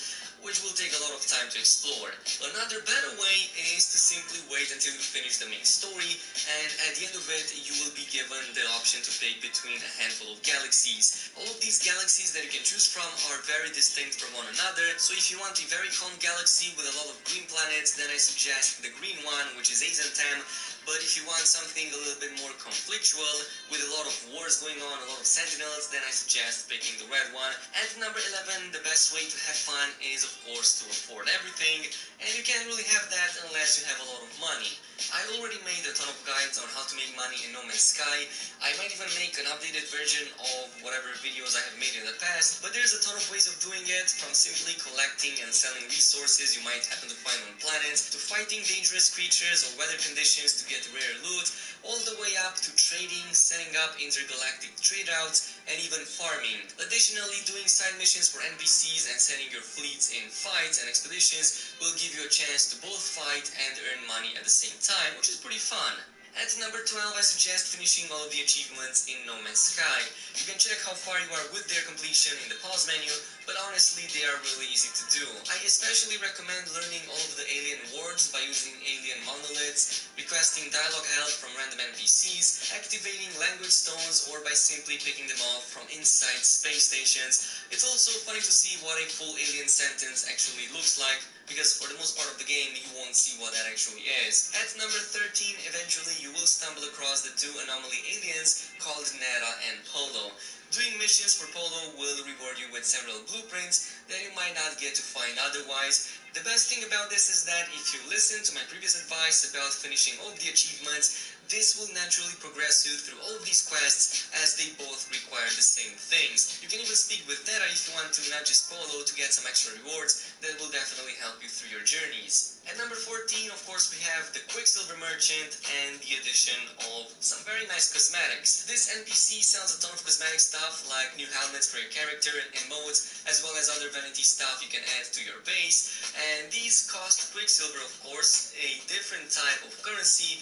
which will take a lot of time to explore. Another better way is to simply wait until you finish the main story, and at the end of it, you will be given the option to pick between a handful of galaxies. All of these galaxies that you can choose from are very distinct from one another, so if you want a very calm galaxy with a lot of green planets, then I suggest the green one, which is Azentem. But if you want something a little bit more conflictual, with a lot of wars going on, a lot of sentinels, then I suggest picking the red one. At number 11, the best way to have fun is, of course, to afford everything, and you can't really have that unless you have a lot of money. I already made a ton of guides on how to make money in No Man's Sky. I might even make an updated version of whatever videos I have made in the past, but there's a ton of ways of doing it, from simply collecting and selling resources you might happen to find on planets, to fighting dangerous creatures or weather conditions to get rare loot, all the way up to trading, setting up intergalactic trade routes, and even farming. Additionally, doing side missions for NPCs and sending your fleets in fights and expeditions will give you a chance to both fight and earn money at the same time, which is pretty fun. At number 12, I suggest finishing all of the achievements in No Man's Sky. You can check how far you are with their completion in the pause menu, but honestly, they are really easy to do. I especially recommend learning all of the alien words by using alien monoliths, requesting dialogue help from random NPCs, activating language stones, or by simply picking them off from inside space stations. It's also funny to see what a full alien sentence actually looks like, because for the most part of the game, you won't see what that actually is. At number 13, eventually you will stumble across the 2 anomaly aliens called Nera and Polo. Doing missions for Polo will reward you with several blueprints that you might not get to find otherwise. The best thing about this is that if you listen to my previous advice about finishing all of the achievements, this will naturally progress you through all of these quests, as they both require the same things. You can even speak with Nera if you want to, not just Polo, to get some extra rewards that will definitely help you through your journeys. At number 14, of course, we have the Quicksilver Merchant and the addition of some very nice cosmetics. This NPC sells a ton of cosmetic stuff, like new helmets for your character and emotes, as well as other vanity stuff you can add to your base, and these cost Quicksilver, of course, a different type of currency,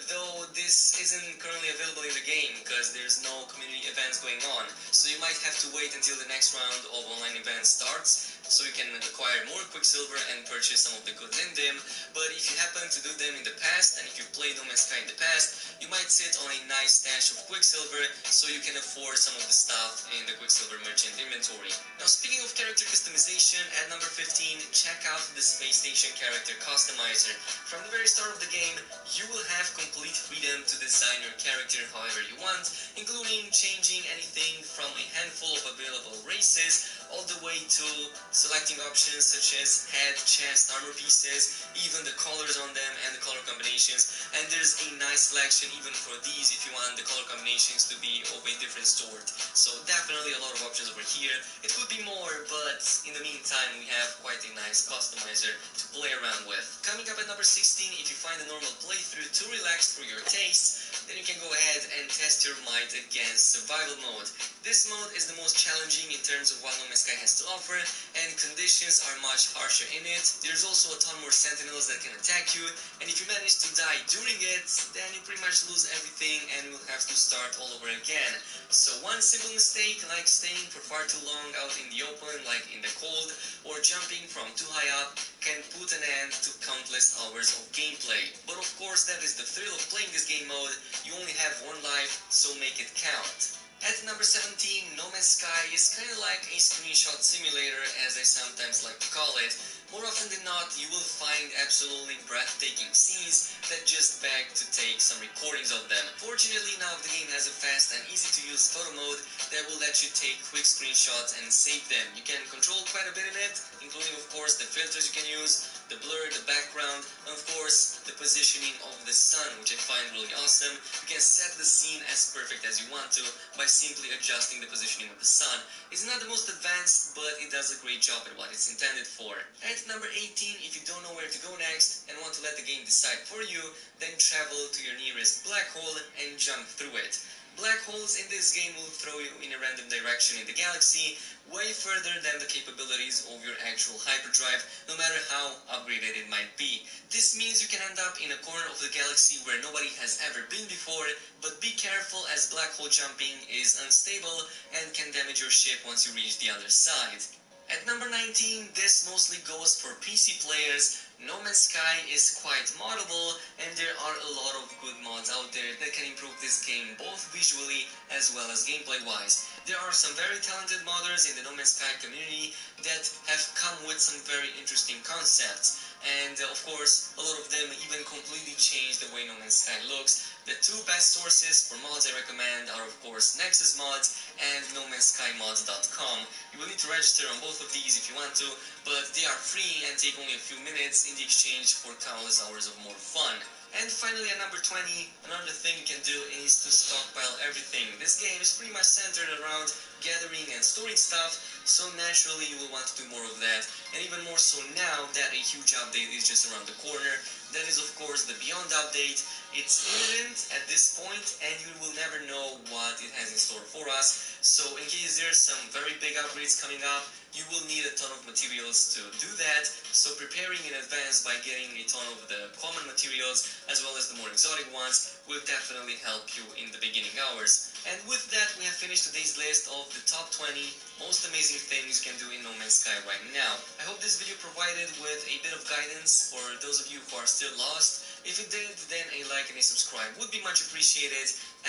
though this isn't currently available in the game because there's no community events going on, so you might have to wait until the next round of online events starts so you can acquire more Quicksilver and purchase some of the goods in them. But if you happen to do them in the past, and if you played No Man's Sky in the past, you might might sit on a nice stash of Quicksilver, so you can afford some of the stuff in the Quicksilver merchant inventory. Now, speaking of character customization, at number 15, check out the Space Station Character Customizer. From the very start of the game, you will have complete freedom to design your character however you want, including changing anything from a handful of available races all the way to selecting options such as head, chest, armor pieces, even the colors on them and the color combinations. And there's a nice selection even for these if you want the color combinations to be of a different sort. So definitely a lot of options over here. It could be more, but in the meantime we have quite a nice customizer to play around with. Coming up at number 16, if you find a normal playthrough too relaxed for your tastes, then you can go ahead and test your might against survival mode. This mode is the most challenging in terms of what No Man's Sky has to offer, and conditions are much harsher in it. There's also a ton more sentinels that can attack you, and if you manage to die during it, then you pretty much lose everything and will have to start all over again. So one simple mistake, like staying for far too long out in the open, like in the cold, or jumping from too high up, can put an end to countless hours of gameplay. But of course, that is the thrill of playing this game mode. You only have one life, so make it count. At number 17, No Man's Sky is kinda like a screenshot simulator, as I sometimes like to call it. More often than not, you will find absolutely breathtaking scenes that just beg to take some recordings of them. Fortunately, now the game has a fast and easy to use photo mode that will let you take quick screenshots and save them. You can control quite a bit in it, including of course the filters you can use, the blur, the background, and of course the positioning of the sun, which I find really awesome. You can set the scene as perfect as you want to by simply adjusting the positioning of the sun. It's not the most advanced, but it does a great job at what it's intended for. At number 18, if you don't know where to go next and want to let the game decide for you, then travel to your nearest black hole and jump through it. Black holes in this game will throw you in a random direction in the galaxy, way further than the capabilities of your actual hyperdrive, no matter how upgraded it might be. This means you can end up in a corner of the galaxy where nobody has ever been before, but be careful as black hole jumping is unstable and can damage your ship once you reach the other side. At number 19, this mostly goes for PC players. No Man's Sky is quite moddable, and there are a lot of good mods out there that can improve this game both visually as well as gameplay wise. There are some very talented modders in the No Man's Sky community that have come with some very interesting concepts, and of course a lot of them even completely changed the way No Man's Sky looks. The two best sources for mods I recommend are of course Nexus Mods and NoManSkyMods.com. You will need to register on both of these if you want to, but they are free and take only a few minutes in the exchange for countless hours of more fun. And finally, at number 20, another thing you can do is to stockpile everything. This game is pretty much centered around gathering and storing stuff, so naturally you will want to do more of that, and even more so now that a huge update is just around the corner. That is of course the Beyond update. It's imminent at this point, and you will never know what it has in store for us, so in case there's some very big upgrades coming up, you will need a ton of materials to do that, so preparing in advance by getting a ton of the common materials as well as the more exotic ones will definitely help you in the beginning hours. And with that, we have finished today's list of the top 20 most amazing things you can do in No Man's Sky right now. I hope this video provided with a bit of guidance for those of you who are still lost. If it did, then a like and a subscribe would be much appreciated,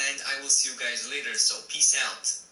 and I will see you guys later, so peace out.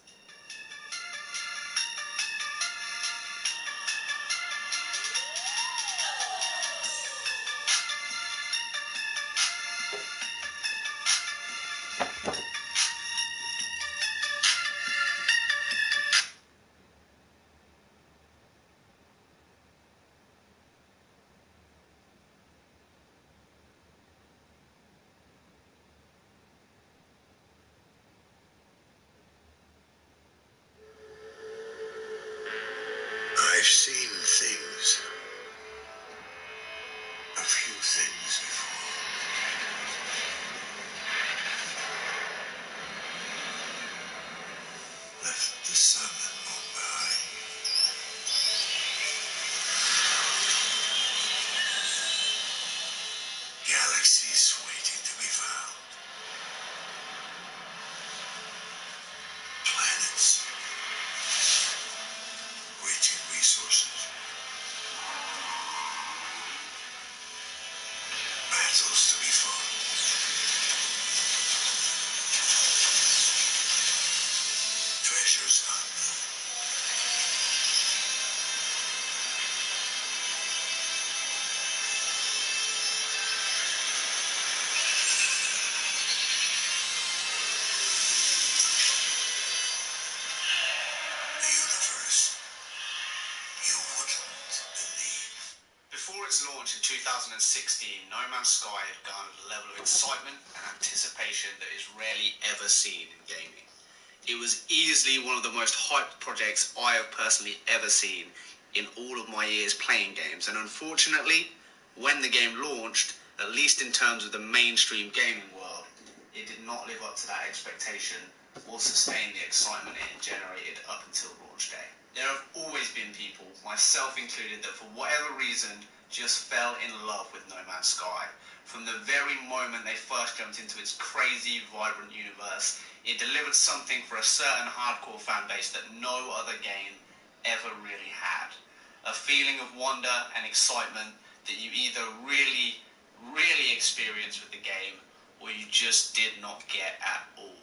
launch in 2016, No Man's Sky had garnered a level of excitement and anticipation that is rarely ever seen in gaming. It was easily one of the most hyped projects I have personally ever seen in all of my years playing games, and unfortunately, when the game launched, at least in terms of the mainstream gaming world, it did not live up to that expectation or sustain the excitement it generated up until launch day. There have always been people, myself included, that for whatever reason just fell in love with No Man's Sky. From the very moment they first jumped into its crazy, vibrant universe, it delivered something for a certain hardcore fan base that no other game ever really had. A feeling of wonder and excitement that you either really, really experienced with the game or you just did not get at all.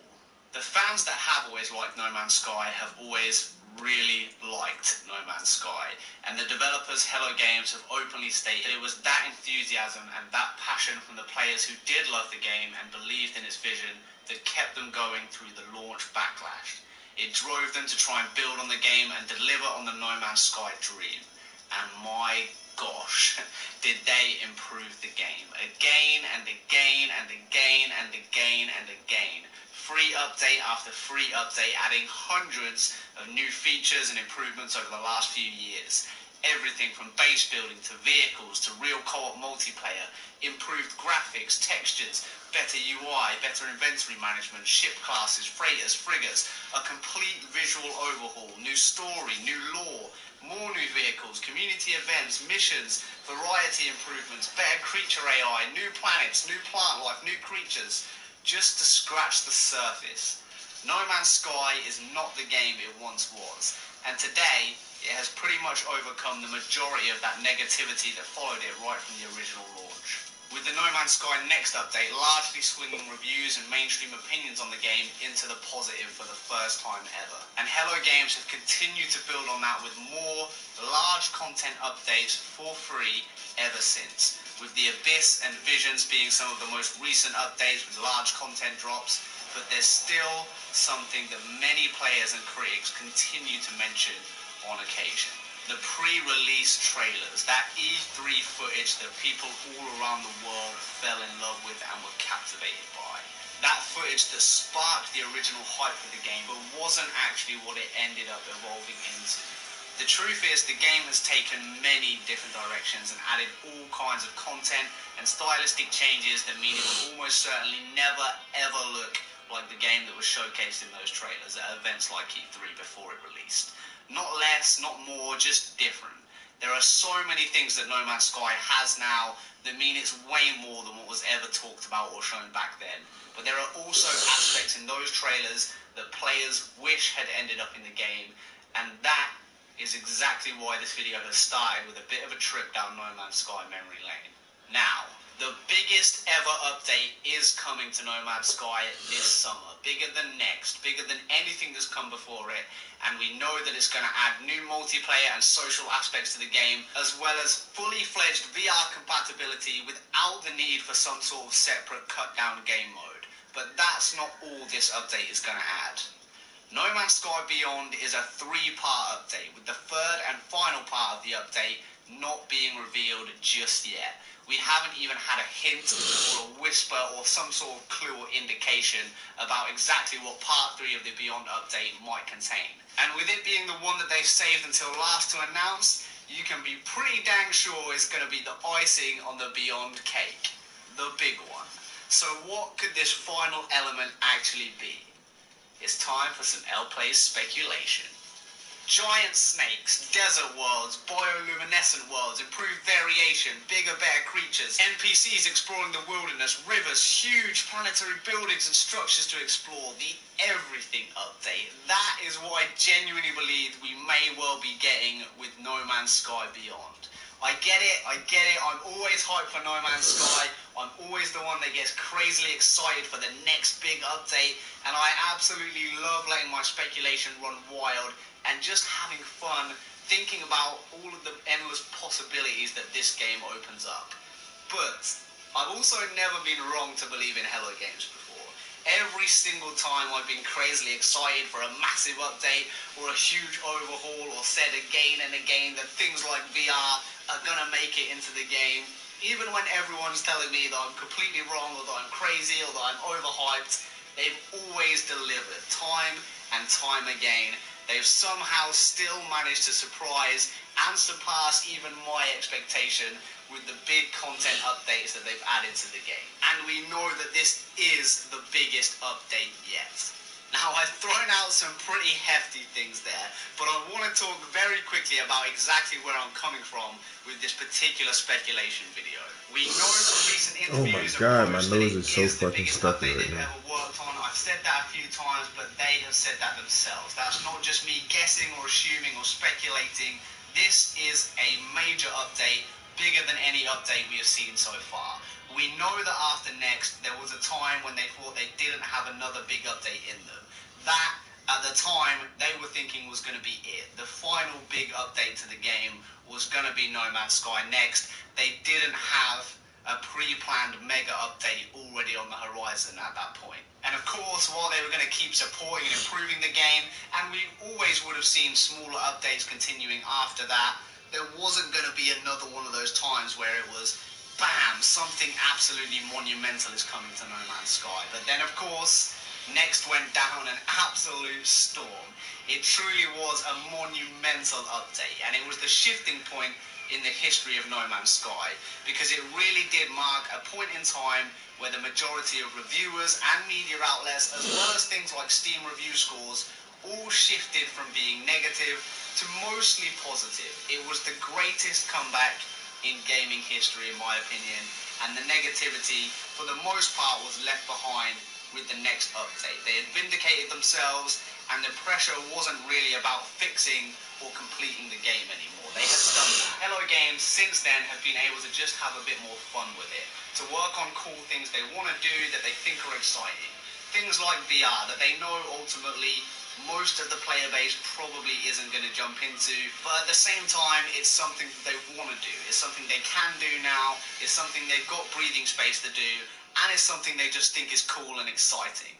The fans that have always liked No Man's Sky have always really liked No Man's Sky, and the developers Hello Games have openly stated it was that enthusiasm and that passion from the players who did love the game and believed in its vision that kept them going through the launch backlash. It drove them to try and build on the game and deliver on the No Man's Sky dream. And my gosh, did they improve the game again and again and again and again and again. Free update after free update, adding hundreds of new features and improvements over the last few years. Everything from base building to vehicles to real co-op multiplayer, improved graphics, textures, better UI, better inventory management, ship classes, freighters, frigates, a complete visual overhaul, new story, new lore, more new vehicles, community events, missions, variety improvements, better creature AI, new planets, new plant life, new creatures. Just to scratch the surface. No Man's Sky is not the game it once was, and today it has pretty much overcome the majority of that negativity that followed it right from the original launch. With the No Man's Sky Next update largely swinging reviews and mainstream opinions on the game into the positive for the first time ever. And Hello Games have continued to build on that with more large content updates for free ever since, with the Abyss and Visions being some of the most recent updates with large content drops, but there's still something that many players and critics continue to mention on occasion. The pre-release trailers, that E3 footage that people all around the world fell in love with and were captivated by. That footage that sparked the original hype of the game but wasn't actually what it ended up evolving into. The truth is, the game has taken many different directions and added all kinds of content and stylistic changes that mean it will almost certainly never ever look like the game that was showcased in those trailers at events like E3 before it released. Not less, not more, just different. There are so many things that No Man's Sky has now that mean it's way more than what was ever talked about or shown back then. But there are also aspects in those trailers that players wish had ended up in the game, and that is exactly why this video has started with a bit of a trip down No Man's Sky memory lane. Now, the biggest ever update is coming to No Man's Sky this summer. Bigger than Next, bigger than anything that's come before it, and we know that it's going to add new multiplayer and social aspects to the game, as well as fully fledged VR compatibility without the need for some sort of separate cut-down game mode. But that's not all this update is going to add. No Man's Sky Beyond is a 3-part update, with the third and final part of the update not being revealed just yet. We haven't even had a hint or a whisper or some sort of clue or indication about exactly what part 3 of the Beyond update might contain. And with it being the one that they've saved until last to announce, you can be pretty dang sure it's going to be the icing on the Beyond cake. The big one. So what could this final element actually be? It's time for some L-Play speculation. Giant snakes, desert worlds, bioluminescent worlds, improved variation, bigger, better creatures, NPCs exploring the wilderness, rivers, huge planetary buildings and structures to explore, the everything update. That is what I genuinely believe we may well be getting with No Man's Sky Beyond. I get it, I'm always hyped for No Man's Sky, I'm always the one that gets crazily excited for the next big update, and I absolutely love letting my speculation run wild and just having fun thinking about all of the endless possibilities that this game opens up. But I've also never been wrong to believe in Hello Games before. Every single time I've been crazily excited for a massive update or a huge overhaul, or said again and again that things like VR are gonna make it into the game, even when everyone's telling me that I'm completely wrong, or that I'm crazy, or that I'm overhyped. They've always delivered, time and time again. They've somehow still managed to surprise and surpass even my expectation with the big content updates that they've added to the game. And we know that this is the biggest update yet. Now, I've thrown out some pretty hefty things there, but I want to talk very quickly about exactly where I'm coming from with this particular speculation video. We know from recent interviews God, my that nose it is so is the fucking biggest stuffy update right they've now. ever worked on. I've said that a few times, but they have said that themselves. That's not just me guessing or assuming or speculating. This is a major update, bigger than any update we have seen so far. We know that after Next, there was a time when they thought they didn't have another big update in them. That, at the time, they were thinking was going to be it. The final big update to the game was going to be No Man's Sky Next. They didn't have a pre-planned mega update already on the horizon at that point. And of course, while they were going to keep supporting and improving the game, and we always would have seen smaller updates continuing after that, there wasn't going to be another one of those times where it was, bam, something absolutely monumental is coming to No Man's Sky. But then, of course, Next went down an absolute storm. It truly was a monumental update, and it was the shifting point in the history of No Man's Sky, because it really did mark a point in time where the majority of reviewers and media outlets, as well as things like Steam review scores, all shifted from being negative to mostly positive. It was the greatest comeback in gaming history, in my opinion, and the negativity, for the most part, was left behind with the next update. They had vindicated themselves, and the pressure wasn't really about fixing or completing the game anymore. They had done that. Hello Games, since then, have been able to just have a bit more fun with it, to work on cool things they want to do that they think are exciting. Things like VR that they know ultimately most of the player base probably isn't going to jump into, but at the same time, it's something they want to do. It's something they can do now. It's something they've got breathing space to do, and it's something they just think is cool and exciting.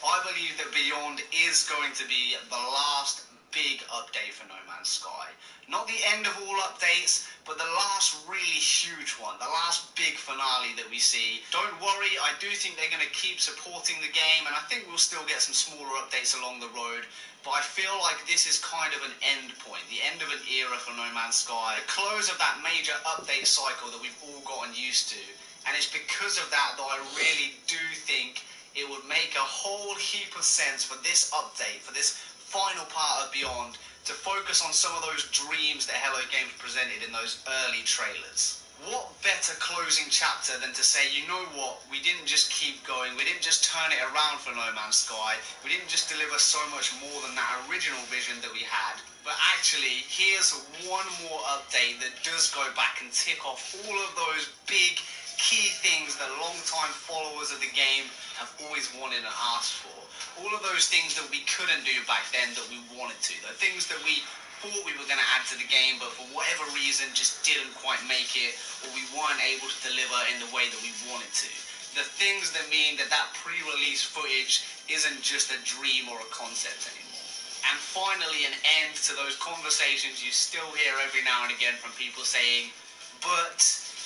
I believe that Beyond is going to be the last big update for No Man's Sky. Not the end of all updates, but the last really huge one, the last big finale that we see. Don't worry, I do think they're going to keep supporting the game, and I think we'll still get some smaller updates along the road, but I feel like this is kind of an end point, the end of an era for No Man's Sky, the close of that major update cycle that we've all gotten used to, and it's because of that that I really do think it would make a whole heap of sense for this update, for this final part of Beyond, to focus on some of those dreams that Hello Games presented in those early trailers. What better closing chapter than to say, you know what, we didn't just keep going, we didn't just turn it around for No Man's Sky, we didn't just deliver so much more than that original vision that we had, but actually, here's one more update that does go back and tick off all of those big key things that long-time followers of the game have always wanted and asked for. All of those things that we couldn't do back then that we wanted to. The things that we thought we were going to add to the game, but for whatever reason just didn't quite make it, or we weren't able to deliver in the way that we wanted to. The things that mean that that pre-release footage isn't just a dream or a concept anymore. And finally, an end to those conversations you still hear every now and again from people saying, but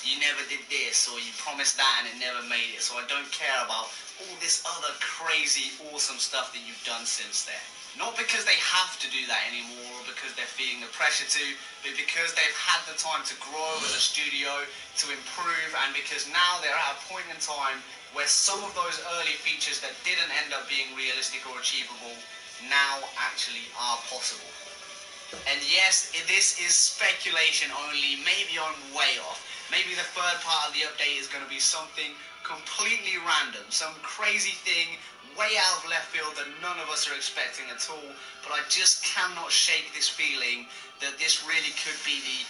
you never did this, or you promised that and it never made it, so I don't care about all this other crazy, awesome stuff that you've done since then. Not because they have to do that anymore, or because they're feeling the pressure to, but because they've had the time to grow as a studio, to improve, and because now they're at a point in time where some of those early features that didn't end up being realistic or achievable now actually are possible. And yes, this is speculation only, maybe I'm way off. Maybe the third part of the update is going to be something completely random, some crazy thing way out of left field that none of us are expecting at all, but I just cannot shake this feeling that this really could be the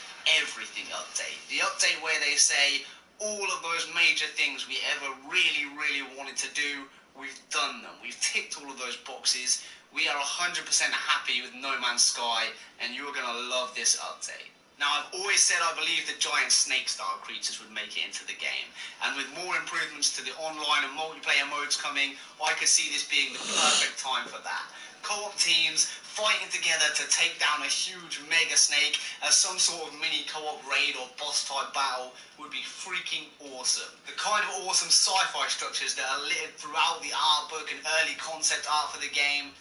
everything update. The update where they say all of those major things we ever really, really wanted to do, we've done them. We've ticked all of those boxes. We are 100% happy with No Man's Sky, and you're going to love this update. Now, I've always said I believe the giant snake-style creatures would make it into the game, and with more improvements to the online and multiplayer modes coming, I could see this being the perfect time for that. Co-op teams, fighting together to take down a huge mega snake as some sort of mini co-op raid or boss type battle would be freaking awesome. The kind of awesome sci-fi structures that are littered throughout the art book and early concept art for the game,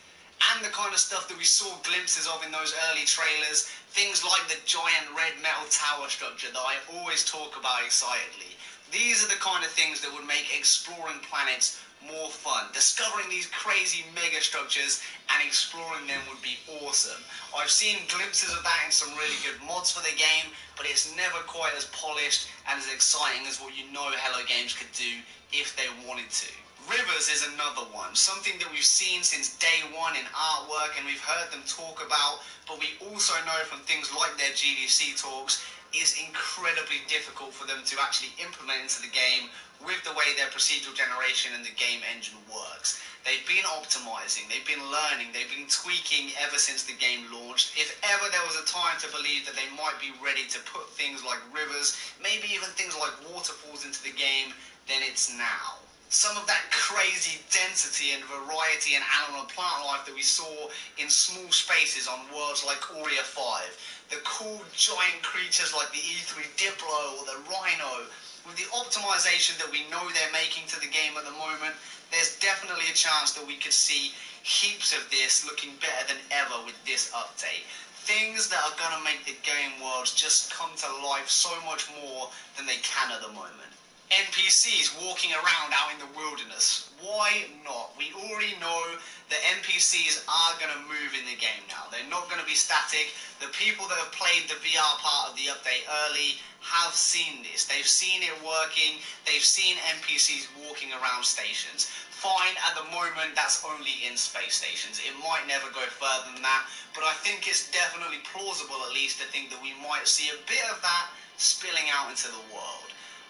and the kind of stuff that we saw glimpses of in those early trailers, things like the giant red metal tower structure that I always talk about excitedly. These are the kind of things that would make exploring planets more fun. Discovering these crazy mega structures and exploring them would be awesome. I've seen glimpses of that in some really good mods for the game, but it's never quite as polished and as exciting as what you know Hello Games could do if they wanted to. Rivers is another one, something that we've seen since day one in artwork and we've heard them talk about, but we also know from things like their GDC talks is incredibly difficult for them to actually implement into the game with the way their procedural generation and the game engine works. They've been optimizing, they've been learning, they've been tweaking ever since the game launched. If ever there was a time to believe that they might be ready to put things like rivers, maybe even things like waterfalls into the game, then it's now. Some of that crazy density and variety in animal and plant life that we saw in small spaces on worlds like Aurea 5, the cool giant creatures like the E3 Diplo or the Rhino, with the optimization that we know they're making to the game at the moment, there's definitely a chance that we could see heaps of this looking better than ever with this update. Things that are going to make the game worlds just come to life so much more than they can at the moment. NPCs walking around out in the wilderness. Why not? We already know that NPCs are going to move in the game now. They're not going to be static. The people that have played the VR part of the update early have seen this. They've seen it working. They've seen NPCs walking around stations. Fine, at the moment that's only in space stations. It might never go further than that, but I think it's definitely plausible at least to think that we might see a bit of that spilling out into the world.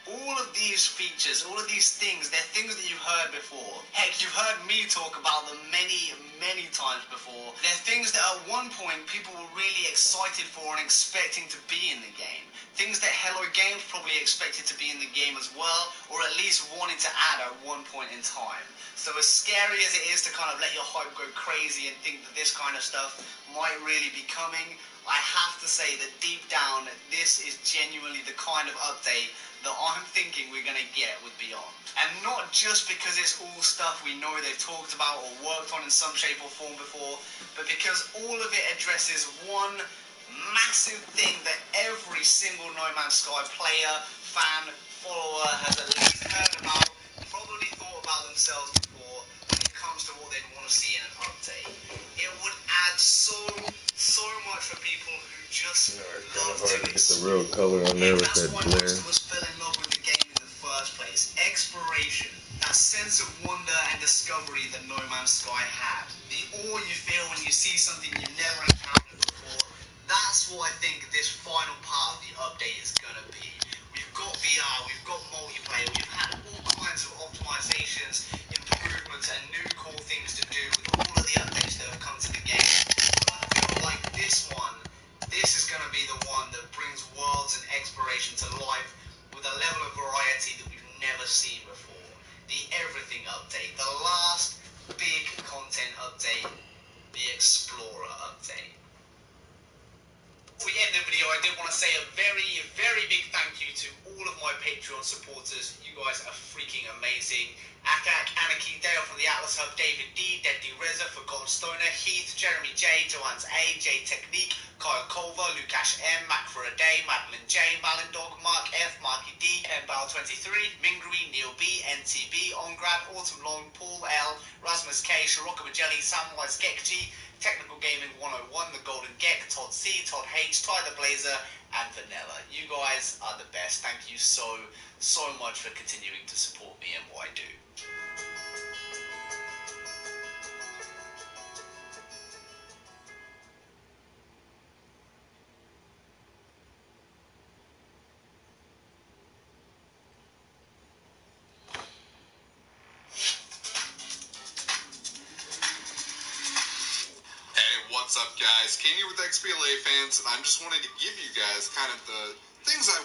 All of these features, all of these things, they're things that you've heard before. Heck, you've heard me talk about them many, many times before. They're things that at one point people were really excited for and expecting to be in the game. Things that Hello Games probably expected to be in the game as well, or at least wanted to add at one point in time. So as scary as it is to kind of let your hype go crazy and think that this kind of stuff might really be coming, I have to say that deep down, this is genuinely the kind of update that I'm thinking we're going to get with Beyond. And not just because it's all stuff we know they've talked about or worked on in some shape or form before, but because all of it addresses one massive thing that every single No Man's Sky player, fan, follower has at least heard about, probably thought about themselves before when it comes to what they'd want to see in an update. It would add so much for people who just love to get the real color on there with that glare. Most of us fell in love with the game in the first place. Exploration, that sense of wonder and discovery that No Man's Sky had. The awe you feel when you see something you've never encountered before. That's what I think this final part of the update is going to be. We've got VR, we've got multiplayer, we've had all kinds of optimizations, improvements, and new cool things to do with all of the updates that have come to the game. But I feel like this is going to be the one that brings worlds and exploration to life with a level of variety that we've never seen before. The Everything update, the last big content update, the Explorer update. Before we end the video, I did want to say a very, very big thank you to all of my Patreon supporters. You guys are freaking amazing. Akak, Anarchy, Dale from the Atlas Hub, David D, Deadly Reza, Forgotten Stoner, Heath, Jeremy J, Joanne's A, J Technique, Kyle Culver, Lukash M, Mac for a Day, Madeline J, Malindog, Mark F, Marky D, Mbal23, Mingrui, Neil B, NTB, Ongrad, Autumn Long, Paul L, Rasmus K, Shiroka Majelli, Samwise Gekji, Technical Gaming 101, The Golden Gek, Todd C, Todd H, Ty the Blazer, and Vanilla. You guys are the best. Thank you so much for continuing to support me and what I do. What's up, guys? Kane here with XBLA fans, and I just wanted to give you guys kind of the things I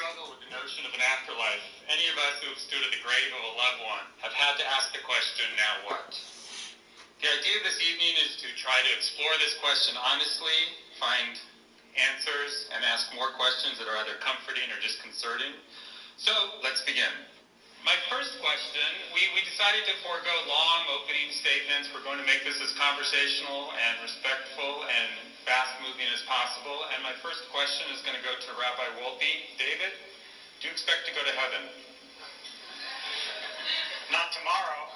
struggle with the notion of an afterlife. Any of us who have stood at the grave of a loved one have had to ask the question, now what? The idea of this evening is to try to explore this question honestly, find answers, and ask more questions that are either comforting or disconcerting. So, let's begin. My first question, we decided to forego long opening statements. We're going to make this as conversational and respectful and fast-moving as possible. And my first question is going to go to Rabbi Wolpe. David, do you expect to go to heaven? Not tomorrow.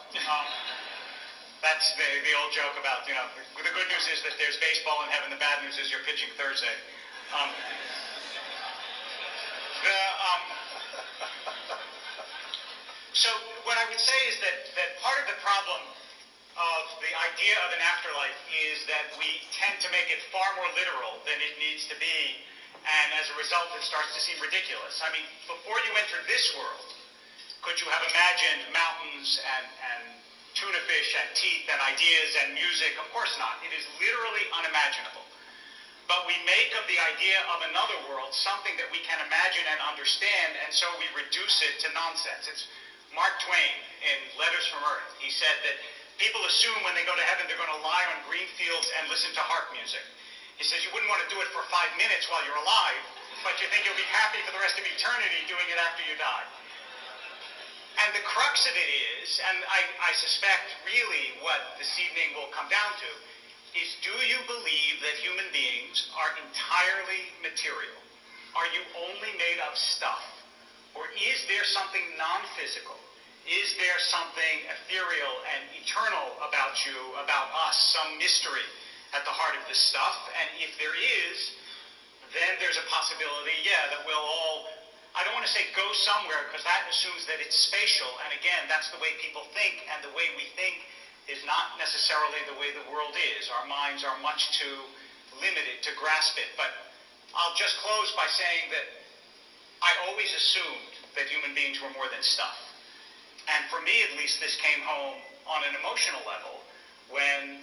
That's the old joke about, the good news is that there's baseball in heaven. The bad news is you're pitching Thursday. So what I would say is that part of the problem of the idea of an afterlife is that we tend to make it far more literal than it needs to be, and as a result it starts to seem ridiculous. I mean, before you entered this world, could you have imagined mountains and tuna fish and teeth and ideas and music? Of course not. It is literally unimaginable. But we make of the idea of another world something that we can imagine and understand, and so we reduce it to nonsense. It's Mark Twain in Letters from Earth. He said that people assume when they go to heaven they're going to lie on green fields and listen to harp music. He says you wouldn't want to do it for 5 minutes while you're alive, but you think you'll be happy for the rest of eternity doing it after you die. And the crux of it is, and I suspect really what this evening will come down to, is do you believe that human beings are entirely material? Are you only made of stuff? Or is there something non-physical? Is there something ethereal and eternal about you, about us, some mystery at the heart of this stuff? And if there is, then there's a possibility, that we'll all, I don't want to say go somewhere, because that assumes that it's spatial. And again, that's the way people think, and the way we think is not necessarily the way the world is. Our minds are much too limited to grasp it. But I'll just close by saying that I always assumed that human beings were more than stuff. And for me, at least, this came home on an emotional level when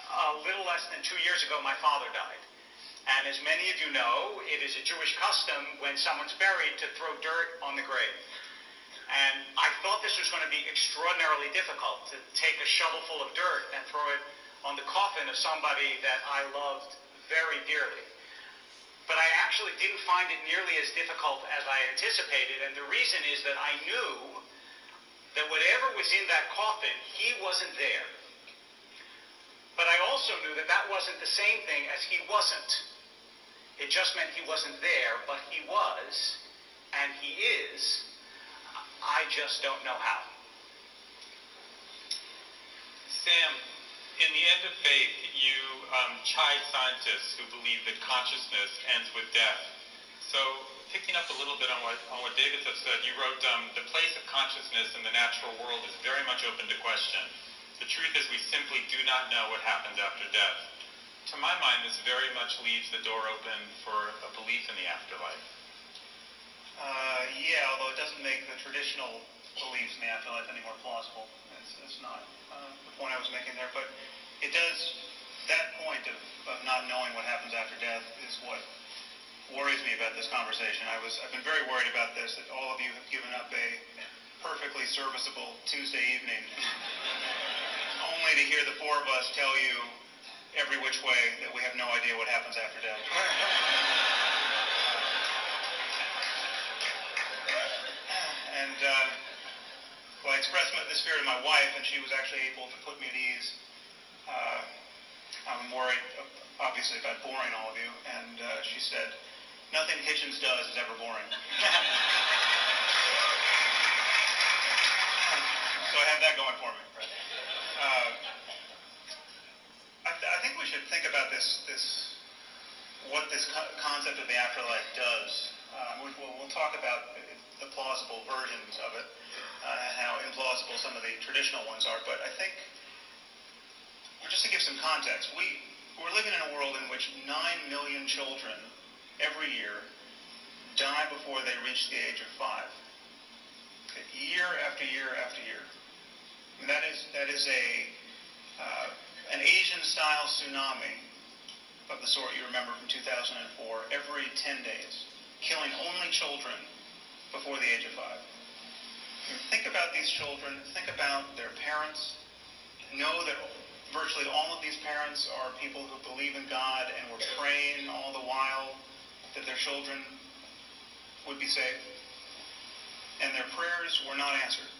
a little less than 2 years ago, my father died. And as many of you know, it is a Jewish custom when someone's buried to throw dirt on the grave. And I thought this was going to be extraordinarily difficult, to take a shovel full of dirt and throw it on the coffin of somebody that I loved very dearly. But I actually didn't find it nearly as difficult as I anticipated, and the reason is that I knew that whatever was in that coffin, he wasn't there. But I also knew that that wasn't the same thing as he wasn't. It just meant he wasn't there, but he was, and he is. I just don't know how. Sam, in The End of Faith, you chide scientists who believe that consciousness ends with death. So, picking up a little bit on what David has said, you wrote, the place of consciousness in the natural world is very much open to question. The truth is we simply do not know what happens after death. To my mind, this very much leaves the door open for a belief in the afterlife. Although it doesn't make the traditional beliefs in the afterlife any more plausible. That's not the point I was making there. But it does, that point of not knowing what happens after death is what worries me about this conversation. I've been very worried about this, that all of you have given up a perfectly serviceable Tuesday evening only to hear the four of us tell you every which way that we have no idea what happens after death. Well, I expressed the spirit of my wife, and she was actually able to put me at ease. I'm worried, obviously, about boring all of you, and she said, nothing Hitchens does is ever boring. So I have that going for me. I think we should think about what this concept of the afterlife does. We'll talk about the plausible versions of it, and how implausible some of the traditional ones are. But I think, just to give some context, we're living in a world in which 9 million children every year die before they reach the age of 5. Okay, year after year after year. And that is an Asian-style tsunami of the sort you remember from 2004 every 10 days. killing only children before the age of 5. Think about these children. Think about their parents. Know that virtually all of these parents are people who believe in God and were praying all the while that their children would be saved. And their prayers were not answered.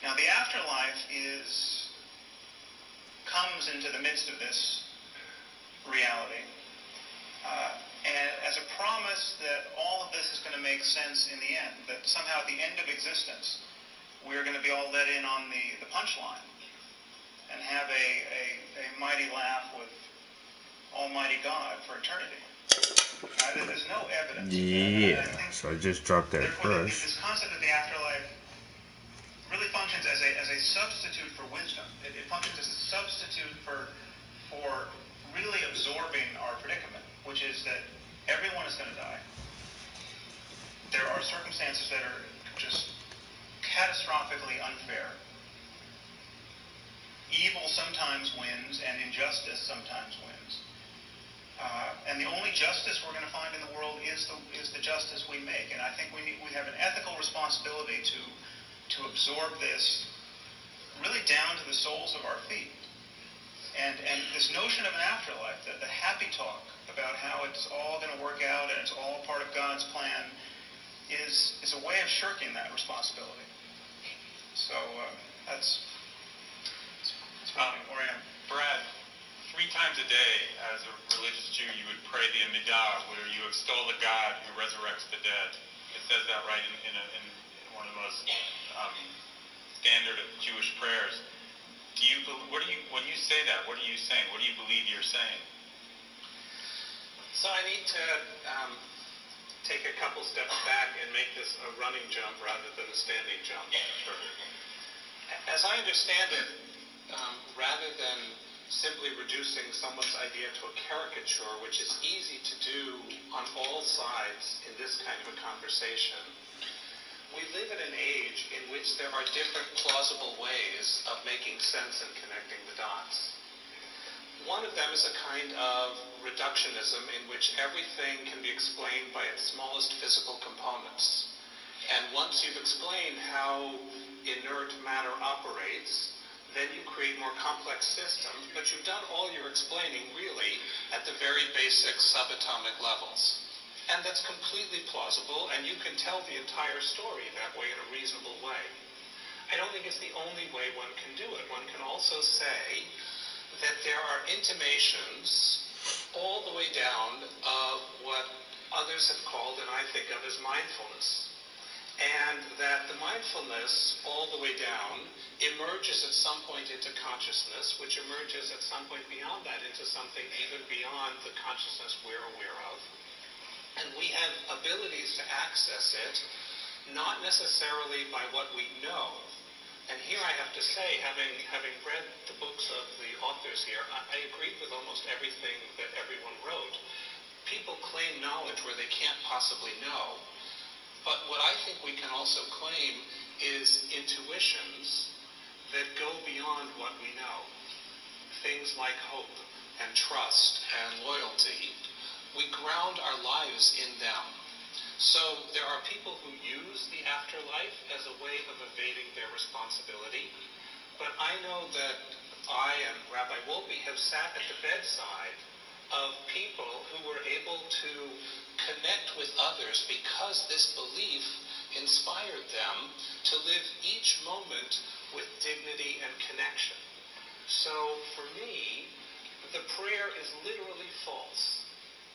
Now, the afterlife comes into the midst of this reality. And as a promise that all of this is going to make sense in the end, that somehow at the end of existence, we're going to be all let in on the punchline and have a mighty laugh with Almighty God for eternity. There's no evidence. Yeah, so I just dropped that brush. This concept of the afterlife really functions as a substitute for wisdom. It functions as a substitute for really absorbing our predicament, which is that everyone is going to die. There are circumstances that are just catastrophically unfair. Evil sometimes wins, and injustice sometimes wins. And the only justice we're going to find in the world is the justice we make. And I think we have an ethical responsibility to absorb this really down to the soles of our feet. And this notion of an afterlife, the happy talk about how it's all going to work out and it's all part of God's plan, is a way of shirking that responsibility. So that's where I am. Brad, 3 times a day as a religious Jew, you would pray the Amidah, where you extol the God who resurrects the dead. It says that right in one of the most standard of Jewish prayers. When you say that, what are you saying? What do you believe you're saying? So I need to take a couple steps back and make this a running jump rather than a standing jump. Sure. As I understand it, rather than simply reducing someone's idea to a caricature, which is easy to do on all sides in this kind of a conversation, we live in an age in which there are different plausible ways of making sense and connecting the dots. One of them is a kind of reductionism in which everything can be explained by its smallest physical components. And once you've explained how inert matter operates, then you create more complex systems, but you've done all your explaining really at the very basic subatomic levels. And that's completely plausible, and you can tell the entire story that way in a reasonable way. I don't think it's the only way one can do it. One can also say that there are intimations all the way down of what others have called, and I think of as mindfulness. And that the mindfulness all the way down emerges at some point into consciousness, which emerges at some point beyond that into something even beyond the consciousness we're aware of. And we have abilities to access it, not necessarily by what we know. And here I have to say, having read the books of the authors here, I agreed with almost everything that everyone wrote. People claim knowledge where they can't possibly know. But what I think we can also claim is intuitions that go beyond what we know. Things like hope and trust and loyalty. We ground our lives in them. So there are people who use the afterlife as a way of evading their responsibility. But I know that I and Rabbi Wolpe have sat at the bedside of people who were able to connect with others because this belief inspired them to live each moment with dignity and connection. So for me, the prayer is literally false.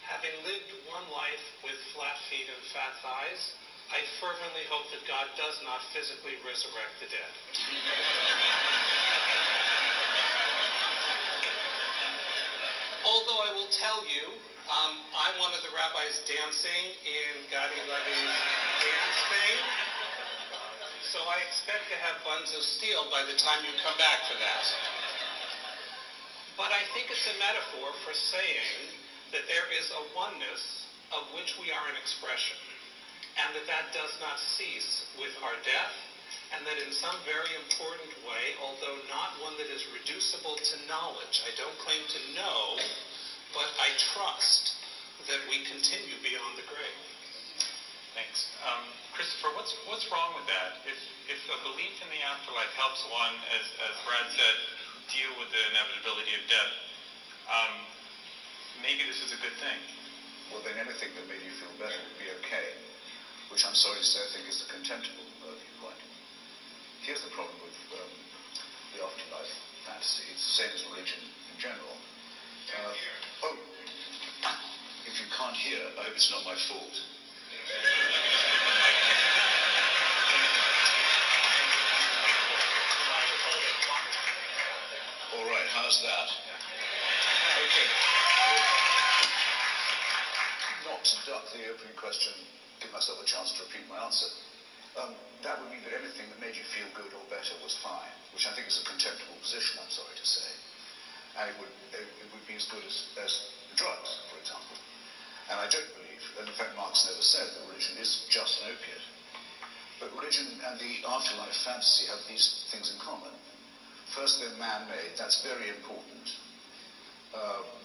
Having lived one life with flat feet and fat thighs, I fervently hope that God does not physically resurrect the dead. Although I will tell you, I'm one of the rabbis dancing in Gadi Levi's dance thing, so I expect to have buns of steel by the time you come back for that. But I think it's a metaphor for saying that there is a oneness of which we are an expression, and that does not cease with our death, and that in some very important way, although not one that is reducible to knowledge, I don't claim to know, but I trust that we continue beyond the grave. what's wrong with that? If a belief in the afterlife helps one, as Brad said, deal with the inevitability of death, maybe this is a good thing. Well, then anything that made you feel better would be okay, which I'm sorry to say I think is a contemptible viewpoint. Here's the problem with the afterlife fantasy. It's the same as religion in general. If you can't hear, I hope it's not my fault. All right, how's that? Okay. Not to duck the opening question, give myself a chance to repeat my answer. That would mean that anything that made you feel good or better was fine, which I think is a contemptible position, I'm sorry to say. And it would be as good as drugs, for example. And I don't believe, and in fact Marx never said that religion is just an opiate. But religion and the afterlife fantasy have these things in common. First, they're man-made. That's very important.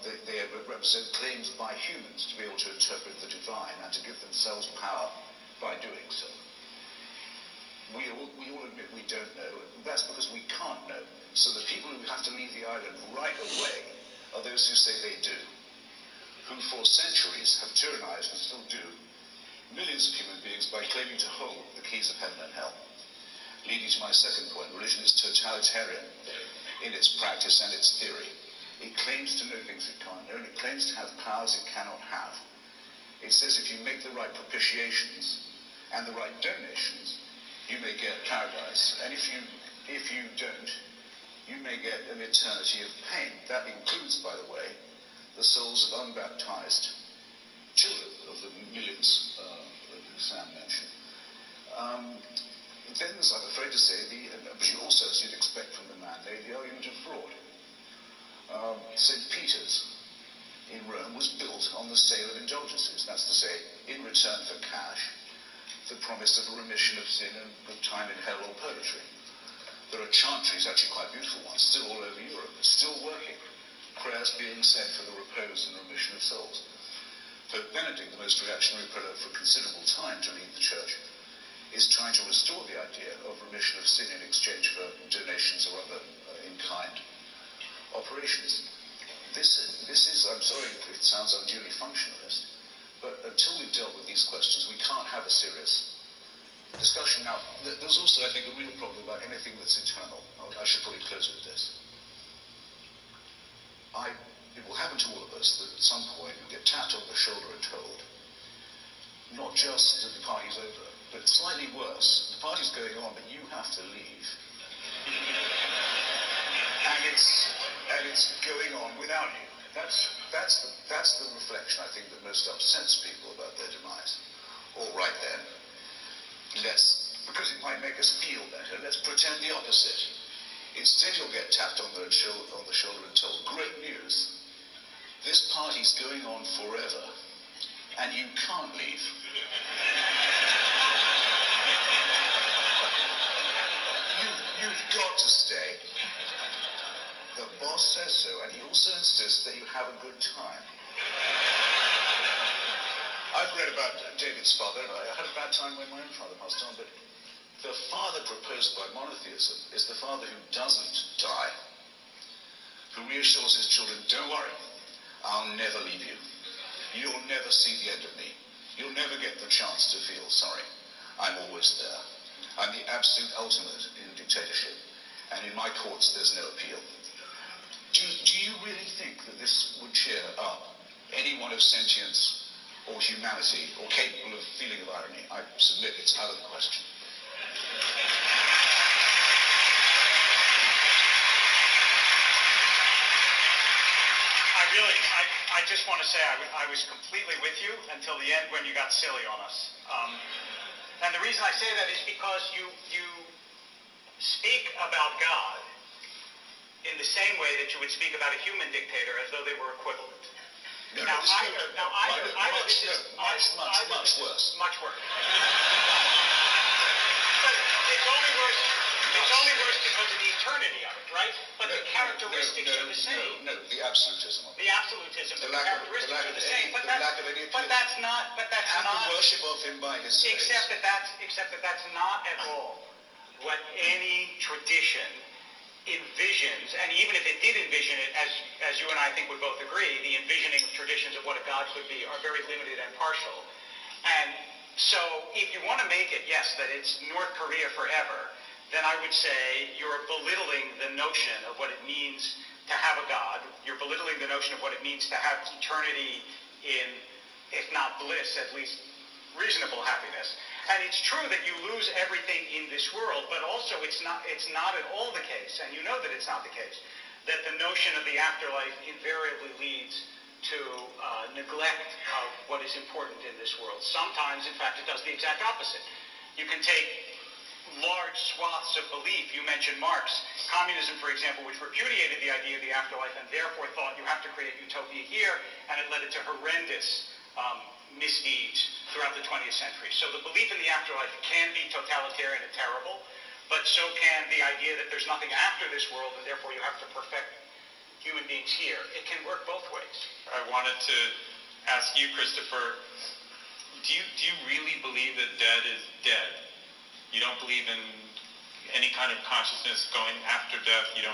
They represent claims by humans to be able to interpret the divine and to give themselves power by doing so. We all admit we don't know. That's because we can't know. So the people who have to leave the island right away are those who say they do, who for centuries have tyrannized and still do millions of human beings by claiming to hold the keys of heaven and hell. Leading to my second point, religion is totalitarian in its practice and its theory. It claims to know things it can't know, and it claims to have powers it cannot have. It says if you make the right propitiations and the right donations, you may get paradise. And if you don't, you may get an eternity of pain. That includes, by the way, the souls of unbaptized children of the millions who Sam mentioned. Then there's, I'm afraid to say, but also, as you'd expect from the man-made, the argument of fraud. St. Peter's in Rome was built on the sale of indulgences. That's to say, in return for cash, the promise of a remission of sin and good time in hell or purgatory. There are chantries, actually quite beautiful ones, still all over Europe, still working. Prayers being said for the repose and remission of souls. Pope Benedict, the most reactionary prelate for considerable time to lead the church, is trying to restore the idea of remission of sin in exchange for donations or other in-kind operations. This is, I'm sorry if it sounds unduly functionalist, but until we've dealt with these questions, we can't have a serious discussion. Now, there's also, I think, a real problem about anything that's eternal. I should probably close with this. It will happen to all of us that at some point we get tapped on the shoulder and told, not just that the party's over, but slightly worse, the party's going on, but you have to leave. and it's going on without you. That's the reflection, I think, that most upsets people about their demise. All right then, because it might make us feel better, let's pretend the opposite. Instead, you'll get tapped on the shoulder and told, great news, this party's going on forever, and you can't leave. You've got to stay. The boss says so, and he also insists that you have a good time. I've read about David's father, and I had a bad time when my own father passed on, but the father proposed by monotheism is the father who doesn't die, who reassures his children, don't worry, I'll never leave you. You'll never see the end of me. You'll never get the chance to feel sorry. I'm always there. I'm the absolute ultimate in dictatorship, and in my courts there's no appeal. Do you really think that this would cheer up anyone of sentience or humanity or capable of feeling of irony? I submit it's out of the question. I just want to say I was completely with you until the end when you got silly on us. And the reason I say that is because you speak about God in the same way that you would speak about a human dictator as though they were equivalent. Much worse. Much worse. But it's only worse. It's only worse because of the eternity of it, right? But the characteristics are the same. No, the absolutism of it. The absolutism, the characteristics are the same. But that's not. And the worship of him by his face. Except that that's not at all what any tradition envisions, and even if it did envision it, as you and I think would both agree, the envisioning of traditions of what a god could be are very limited and partial. And so if you want to make it, yes, that it's North Korea forever, then I would say you're belittling the notion of what it means to have a god. You're belittling the notion of what it means to have eternity in, if not bliss, at least reasonable happiness. And it's true that you lose everything in this world, but also it's not at all the case, and you know that it's not the case, that the notion of the afterlife invariably leads to neglect of what is important in this world. Sometimes, in fact, it does the exact opposite. You can take large swaths of belief. You mentioned Marx. Communism, for example, which repudiated the idea of the afterlife and therefore thought you have to create utopia here, and it led it to horrendous misdeeds throughout the 20th century. So the belief in the afterlife can be totalitarian and terrible, but so can the idea that there's nothing after this world and therefore you have to perfect human beings here. It can work both ways. I wanted to ask you, Christopher, do you really believe that dead is dead? You don't believe in any kind of consciousness going after death? You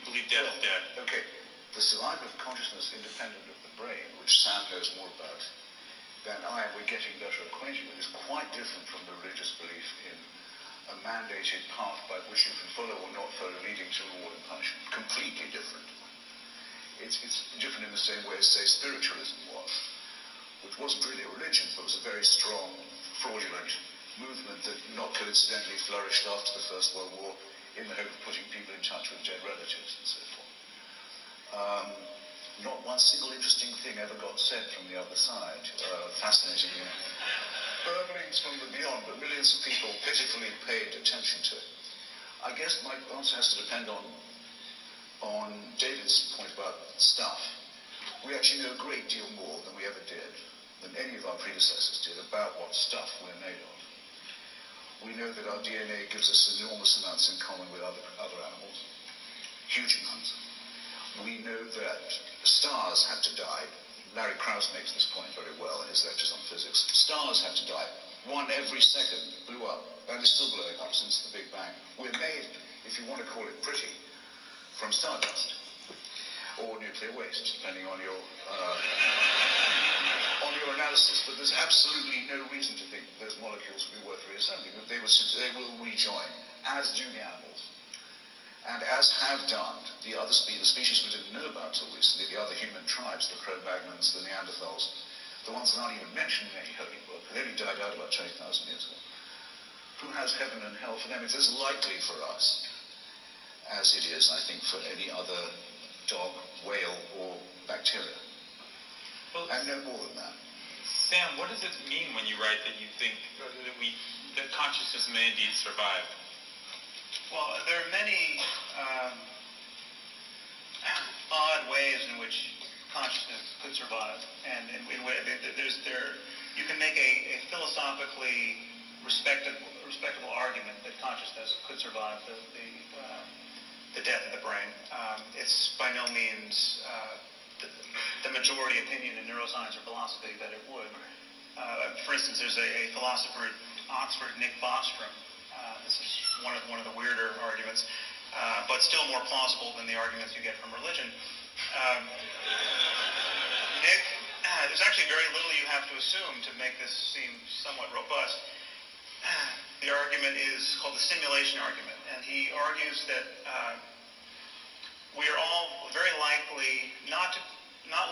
believe death is dead? Okay. The survival of consciousness independent of the brain, which Sam knows more about than I am, we're getting better acquainted with, is quite different from the religious belief in a mandated path by which you can follow or not follow, leading to reward and punishment. Completely different. It's different in the same way as, say, spiritualism was, which wasn't really a religion, but was a very strong, fraudulent movement that not coincidentally flourished after the First World War in the hope of putting people in touch with dead relatives and so forth. Not one single interesting thing ever got said from the other side. Fascinatingly. Burblings from the beyond, but millions of people pitifully paid attention to it. I guess my answer has to depend on David's point about stuff. We actually know a great deal more than we ever did, than any of our predecessors did, about what stuff we're made of. We know that our DNA gives us enormous amounts in common with other animals, huge amounts. We know that stars have to die. Larry Krauss makes this point very well in his lectures on physics. Stars have to die. One every second blew up, and is still blowing up since the Big Bang. We're made, if you want to call it pretty, from stardust or nuclear waste, depending on your analysis. But there's absolutely no reason to think those molecules will be worth reassembling. They will rejoin, as do the animals. And as have done the other the species we didn't know about till recently, the other human tribes, the Cro-Magnons, the Neanderthals, the ones that aren't even mentioned in any holy book, they only died out about 20,000 years ago. Who has heaven and hell for them? It's as likely for us as it is, I think, for any other dog, whale, or bacteria. And no more than that. Sam, what does it mean when you write that you think that consciousness may indeed survive? Well, there are many odd ways in which consciousness could survive, and you can make a philosophically respectable argument that consciousness could survive the death of the brain. It's by no means the majority opinion in neuroscience or philosophy that it would. For instance, there's a philosopher at Oxford, Nick Bostrom. This is one of the weirder arguments, but still more plausible than the arguments you get from religion. Nick, there's actually very little you have to assume to make this seem somewhat robust. The argument is called the simulation argument, and he argues that we are all very likely not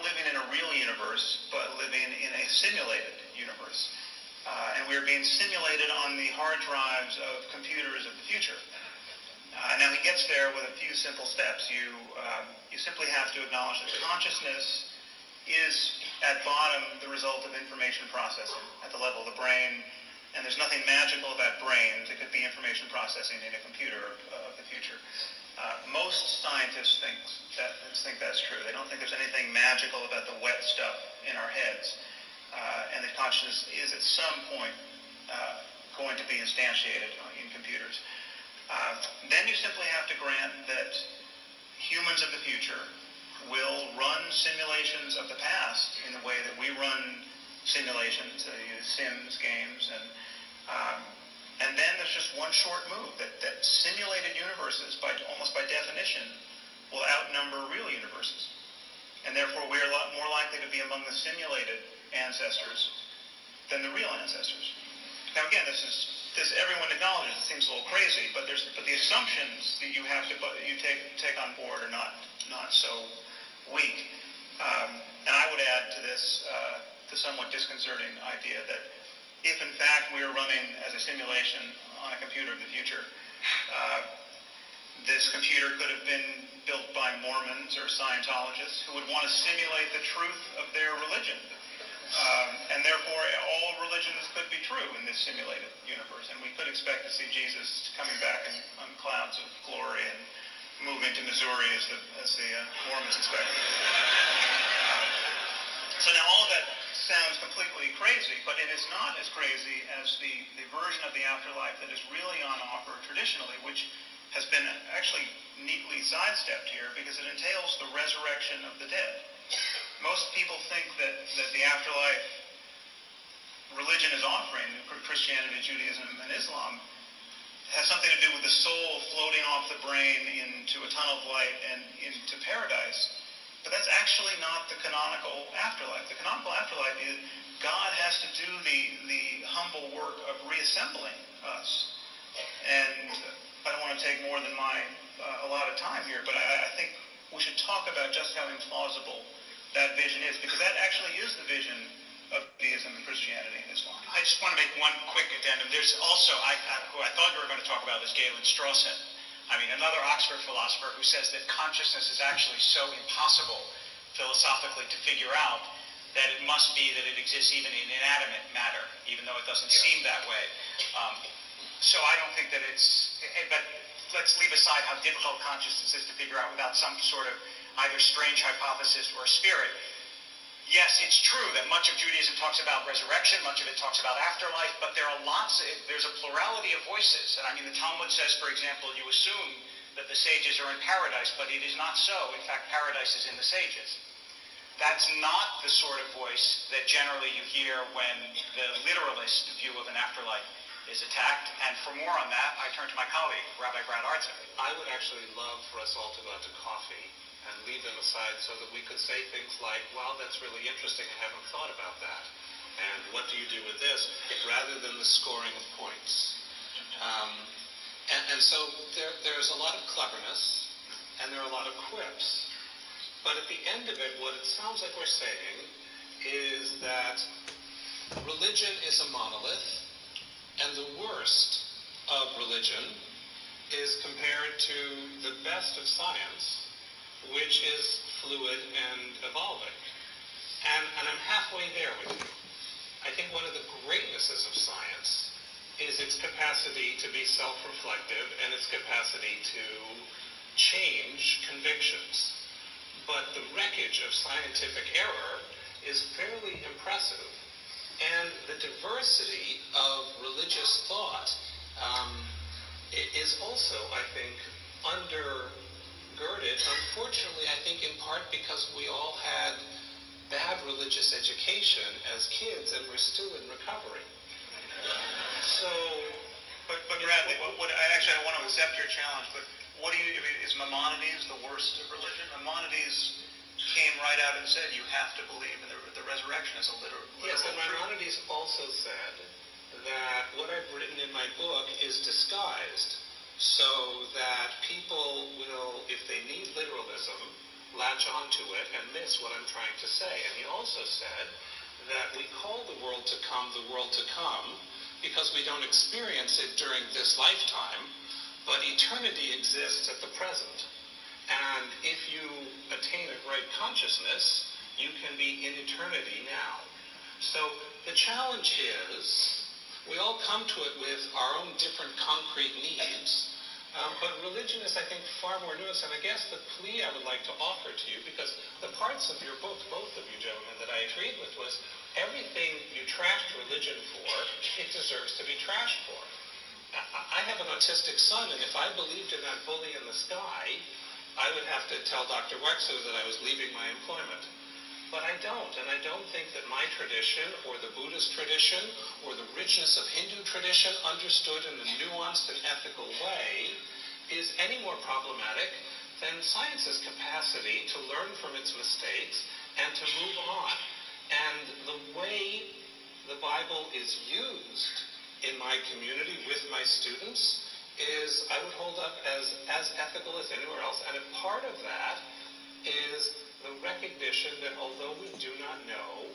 living in a real universe, but living in a simulated universe. And we are being simulated on the hard drives of computers of the future. Now he gets there with a few simple steps. You simply have to acknowledge that consciousness is at bottom the result of information processing at the level of the brain, and there's nothing magical about brains. It could be information processing in a computer of the future. Most scientists think that's true. They don't think there's anything magical about the wet stuff in our heads. And that consciousness is at some point going to be instantiated in computers. Then you simply have to grant that humans of the future will run simulations of the past in the way that we run simulations, Sims games, and then there's just one short move that simulated universes, almost by definition, will outnumber real universes, and therefore we are a lot more likely to be among the simulated ancestors than the real ancestors. Now again, this everyone acknowledges it seems a little crazy, but the assumptions that you have to take on board are not so weak. And I would add to this the somewhat disconcerting idea that if in fact we are running as a simulation on a computer of the future, this computer could have been built by Mormons or Scientologists who would want to simulate the truth of their religion. And therefore, all religions could be true in this simulated universe, and we could expect to see Jesus coming back on clouds of glory and moving to Missouri as the Mormons expect. So now all of that sounds completely crazy, but it is not as crazy as the version of the afterlife that is really on offer traditionally, which has been actually neatly sidestepped here because it entails the resurrection of the dead. Most people think that the afterlife religion is offering, Christianity, Judaism, and Islam, has something to do with the soul floating off the brain into a tunnel of light and into paradise. But that's actually not the canonical afterlife. The canonical afterlife is God has to do the humble work of reassembling us. And I don't want to take more than a lot of time here, but I think we should talk about just how implausible that vision is, because that actually is the vision of Judaism and Christianity and Islam. I just want to make one quick addendum. There's also, who I thought you were going to talk about, is Galen Strawson. I mean, another Oxford philosopher who says that consciousness is actually so impossible philosophically to figure out that it must be that it exists even in inanimate matter, even though it doesn't seem that way. So I don't think that but let's leave aside how difficult consciousness is to figure out without some sort of either strange hypothesis or spirit. Yes, it's true that much of Judaism talks about resurrection, much of it talks about afterlife, but there's a plurality of voices. And I mean, the Talmud says, for example, you assume that the sages are in paradise, but it is not so. In fact, paradise is in the sages. That's not the sort of voice that generally you hear when the literalist view of an afterlife is attacked. And for more on that, I turn to my colleague, Rabbi Brad Artzer. I would actually love for us all to go out to coffee and leave them aside so that we could say things like, wow, that's really interesting, I haven't thought about that. And what do you do with this? Rather than the scoring of points. And so there's a lot of cleverness, and there are a lot of quips. But at the end of it, what it sounds like we're saying is that religion is a monolith, and the worst of religion is compared to the best of science, which is fluid and evolving. And I'm halfway there with you. I think one of the greatnesses of science is its capacity to be self-reflective and its capacity to change convictions. But the wreckage of scientific error is fairly impressive. And the diversity of religious thought is also, I think, undergirded, unfortunately, I think in part because we all had bad religious education as kids and we're still in recovery. So, but Bradley, I don't want to accept your challenge, but is Maimonides the worst of religion? Maimonides came right out and said you have to believe in the resurrection as a literal Yes, and Maimonides also said that what I've written in my book is disguised so that people will, if they need literalism, latch onto it and miss what I'm trying to say. And he also said that we call the world to come because we don't experience it during this lifetime, but eternity exists at the present. And if you attain a great consciousness, you can be in eternity now. So the challenge is, we all come to it with our own different concrete needs, but religion is, I think, far more nuanced. And I guess the plea I would like to offer to you, because the parts of your book, both of you gentlemen, that I agreed with was everything you trashed religion for, it deserves to be trashed for. I have an autistic son, and if I believed in that bully in the sky, I would have to tell Dr. Wexler that I was leaving my employment. But I don't, and I don't think that my tradition, or the Buddhist tradition, or the richness of Hindu tradition, understood in a nuanced and ethical way, is any more problematic than science's capacity to learn from its mistakes and to move on. And the way the Bible is used in my community with my students is, I would hold up as ethical as anywhere else. And a part of that is the recognition that although we do not know,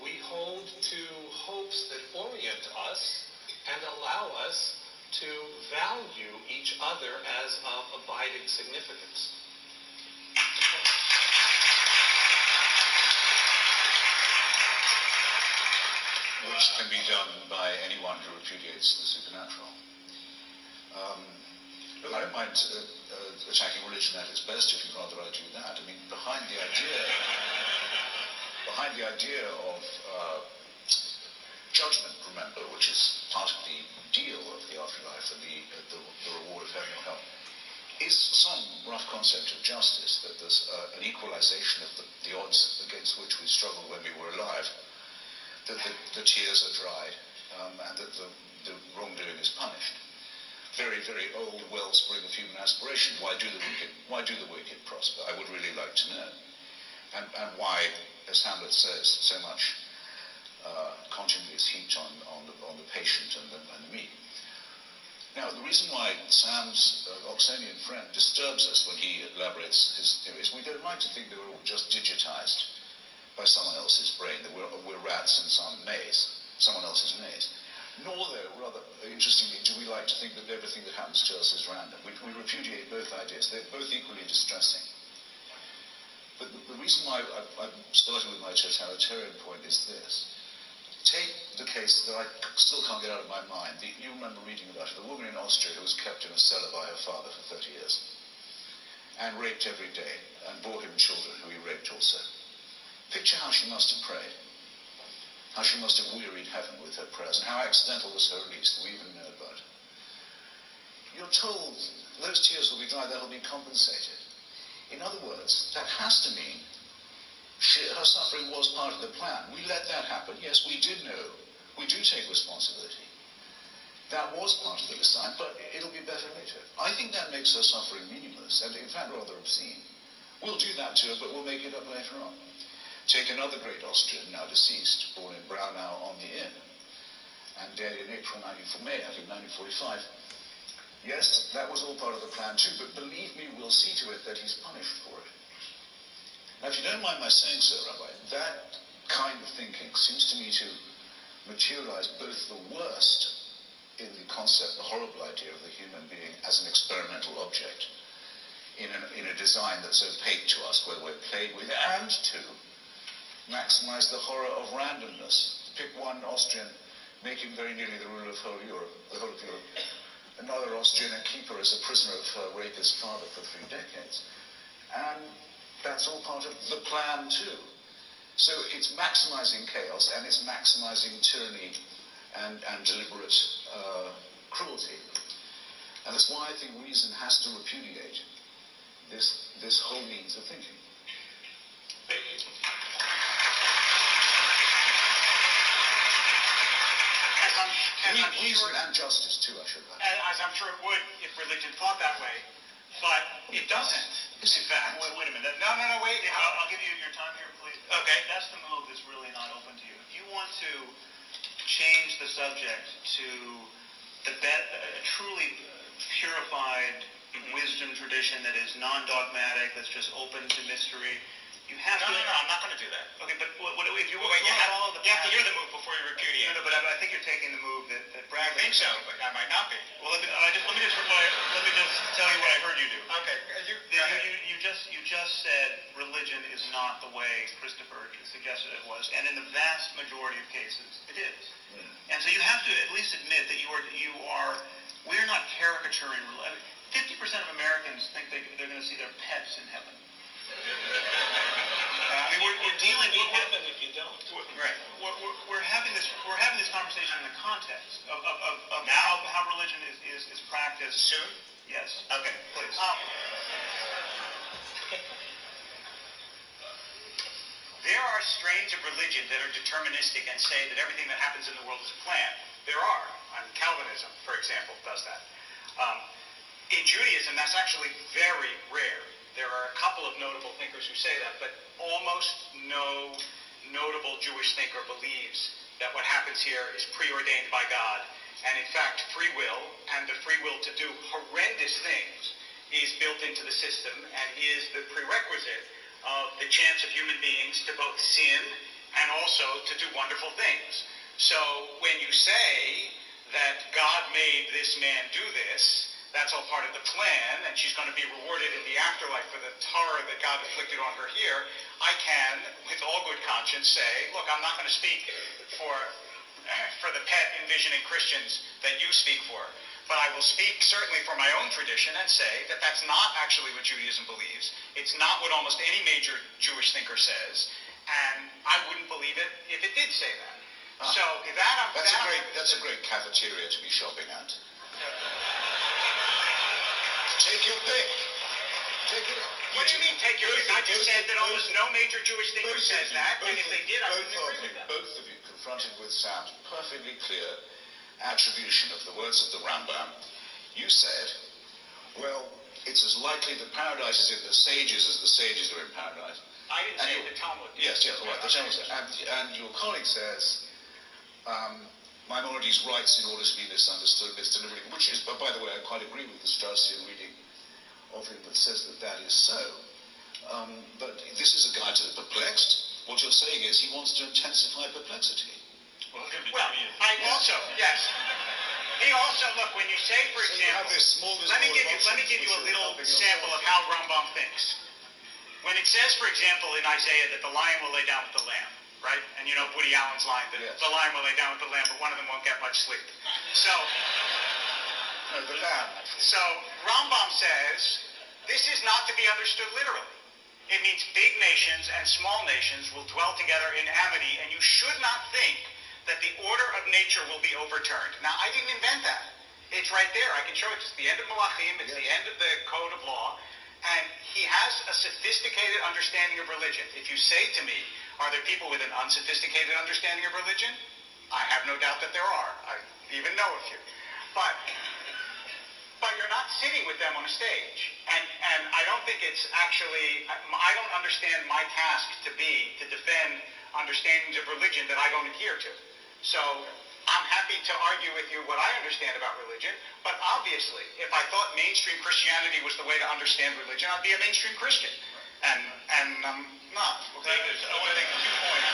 we hold to hopes that orient us and allow us to value each other as of abiding significance. Which can be done by anyone who repudiates the supernatural. Look, I don't mind attacking religion at its best if you'd rather I do that. I mean, behind the idea of judgment, remember, which is part of the deal of the afterlife and the reward of heaven or hell, is some rough concept of justice, that there's an equalization of the odds against which we struggled when we were alive, that the tears are dried, and that the wrongdoing is punished. Very, very old wellspring of human aspiration. Why do the wicked prosper? I would really like to know. And why, as Hamlet says, so much contumely is heaped on the patient and the meek. Now, the reason why Sam's Oxonian friend disturbs us when he elaborates his theories, we don't like to think they were all just digitized by someone else's brain, that we're rats in some maze, someone else's maze. Nor, though, rather interestingly, do we like to think that everything that happens to us is random. We repudiate both ideas. They're both equally distressing. But the reason why I'm starting with my totalitarian point is this. Take the case that I still can't get out of my mind. You remember reading about it, the woman in Austria who was kept in a cellar by her father for 30 years and raped every day and bore him children who he raped also. Picture how she must have prayed. How she must have wearied heaven with her prayers, and how accidental was her release that we even know about. You're told those tears will be dry, that'll be compensated. In other words, that has to mean her suffering was part of the plan. We let that happen. Yes, we did know. We do take responsibility. That was part of the design, but it'll be better later. I think that makes her suffering meaningless, and in fact rather obscene. We'll do that to her, but we'll make it up later on. Take another great Austrian, now deceased, born in Braunau on the Inn, and dead in April 1945. Yes, that was all part of the plan too, but believe me, we'll see to it that he's punished for it. Now, if you don't mind my saying so, Rabbi, that kind of thinking seems to me to materialize both the worst in the concept, the horrible idea of the human being as an experimental object, in a design that's opaque to us, where we're played with, and to maximize the horror of randomness. Pick one Austrian, make him very nearly the ruler of the whole of Europe. Another Austrian, and keep her as a prisoner of her rapist father for 3 decades. And that's all part of the plan too. So it's maximizing chaos, and it's maximizing tyranny and deliberate cruelty. And that's why I think reason has to repudiate this whole means of thinking. Reason and justice too, I should add. As I'm sure it would if religion thought that way, but it doesn't. In fact, wait a minute. No, wait. I'll give you your time here, please. Okay. That's the move that's really not open to you. If you want to change the subject to a truly purified wisdom tradition that is non-dogmatic, that's just open to mystery, you have to... No, I'm not going to do that. Okay, but if you want to follow the path... You have to hear the move before you repudiate. No, but I think you're taking the move that Bragg... I think so, but I might not be. Well, let me just tell you what I heard you do. Okay. You just said religion is not the way Christopher suggested it was, and in the vast majority of cases, it is. And so you have to at least admit that we're not caricaturing religion. 50% of Americans think they're going to see their pets in heaven. we're dealing with what happens if you don't. Right. We're having this conversation in the context of how religion is practiced. Soon? Yes. Okay, please. There are strains of religion that are deterministic and say that everything that happens in the world is a plan. There are. Calvinism, for example, does that. In Judaism, that's actually very rare. There are a couple of notable thinkers who say that, but almost no notable Jewish thinker believes that what happens here is preordained by God. And in fact, free will and the free will to do horrendous things is built into the system and is the prerequisite of the chance of human beings to both sin and also to do wonderful things. So when you say that God made this man do this, that's all part of the plan, and she's going to be rewarded in the afterlife for the horror that God inflicted on her here, I can, with all good conscience, say, look, I'm not going to speak for the pet envisioning Christians that you speak for, but I will speak certainly for my own tradition and say that that's not actually what Judaism believes. It's not what almost any major Jewish thinker says, and I wouldn't believe it if it did say that. So That's a great cafeteria to be shopping at. Take your pick. What do you mean, take your pick? I just said that almost no major Jewish thinker says that, and if they did, I wouldn't agree with them. Both of you, confronted with Sam's perfectly clear attribution of the words of the Rambam, you said, well, it's as likely that paradise is in the sages as the sages are in paradise. I didn't say the Talmud. Yes, all right, the Talmud says. And your colleague says, minorities' rights in order to be misunderstood, misdelivered, which is, but by the way, I quite agree with the Straussian reading of him that says that is so. But this is a guide to the perplexed. What you're saying is he wants to intensify perplexity. Well, I also, yes. He also, look, when you say, for example, let me give you a little sample of how Rambam thinks. When it says, for example, in Isaiah that the lion will lay down with the lamb, right? And you know Woody Allen's line that the lion will lay down with the lamb, but one of them won't get much sleep. So, the lamb. So Rambam says this is not to be understood literally. It means big nations and small nations will dwell together in amity, and you should not think that the order of nature will be overturned. Now, I didn't invent that. It's right there. I can show it. It's the end of Malachim. It's the end of the code of law. And he has a sophisticated understanding of religion. If you say to me, are there people with an unsophisticated understanding of religion? I have no doubt that there are. I even know a few. But you're not sitting with them on a stage. And I don't think it's actually, I don't understand my task to be to defend understandings of religion that I don't adhere to. So I'm happy to argue with you what I understand about religion, but obviously, if I thought mainstream Christianity was the way to understand religion, I'd be a mainstream Christian. And I'm not. Okay? I want to make 2 points.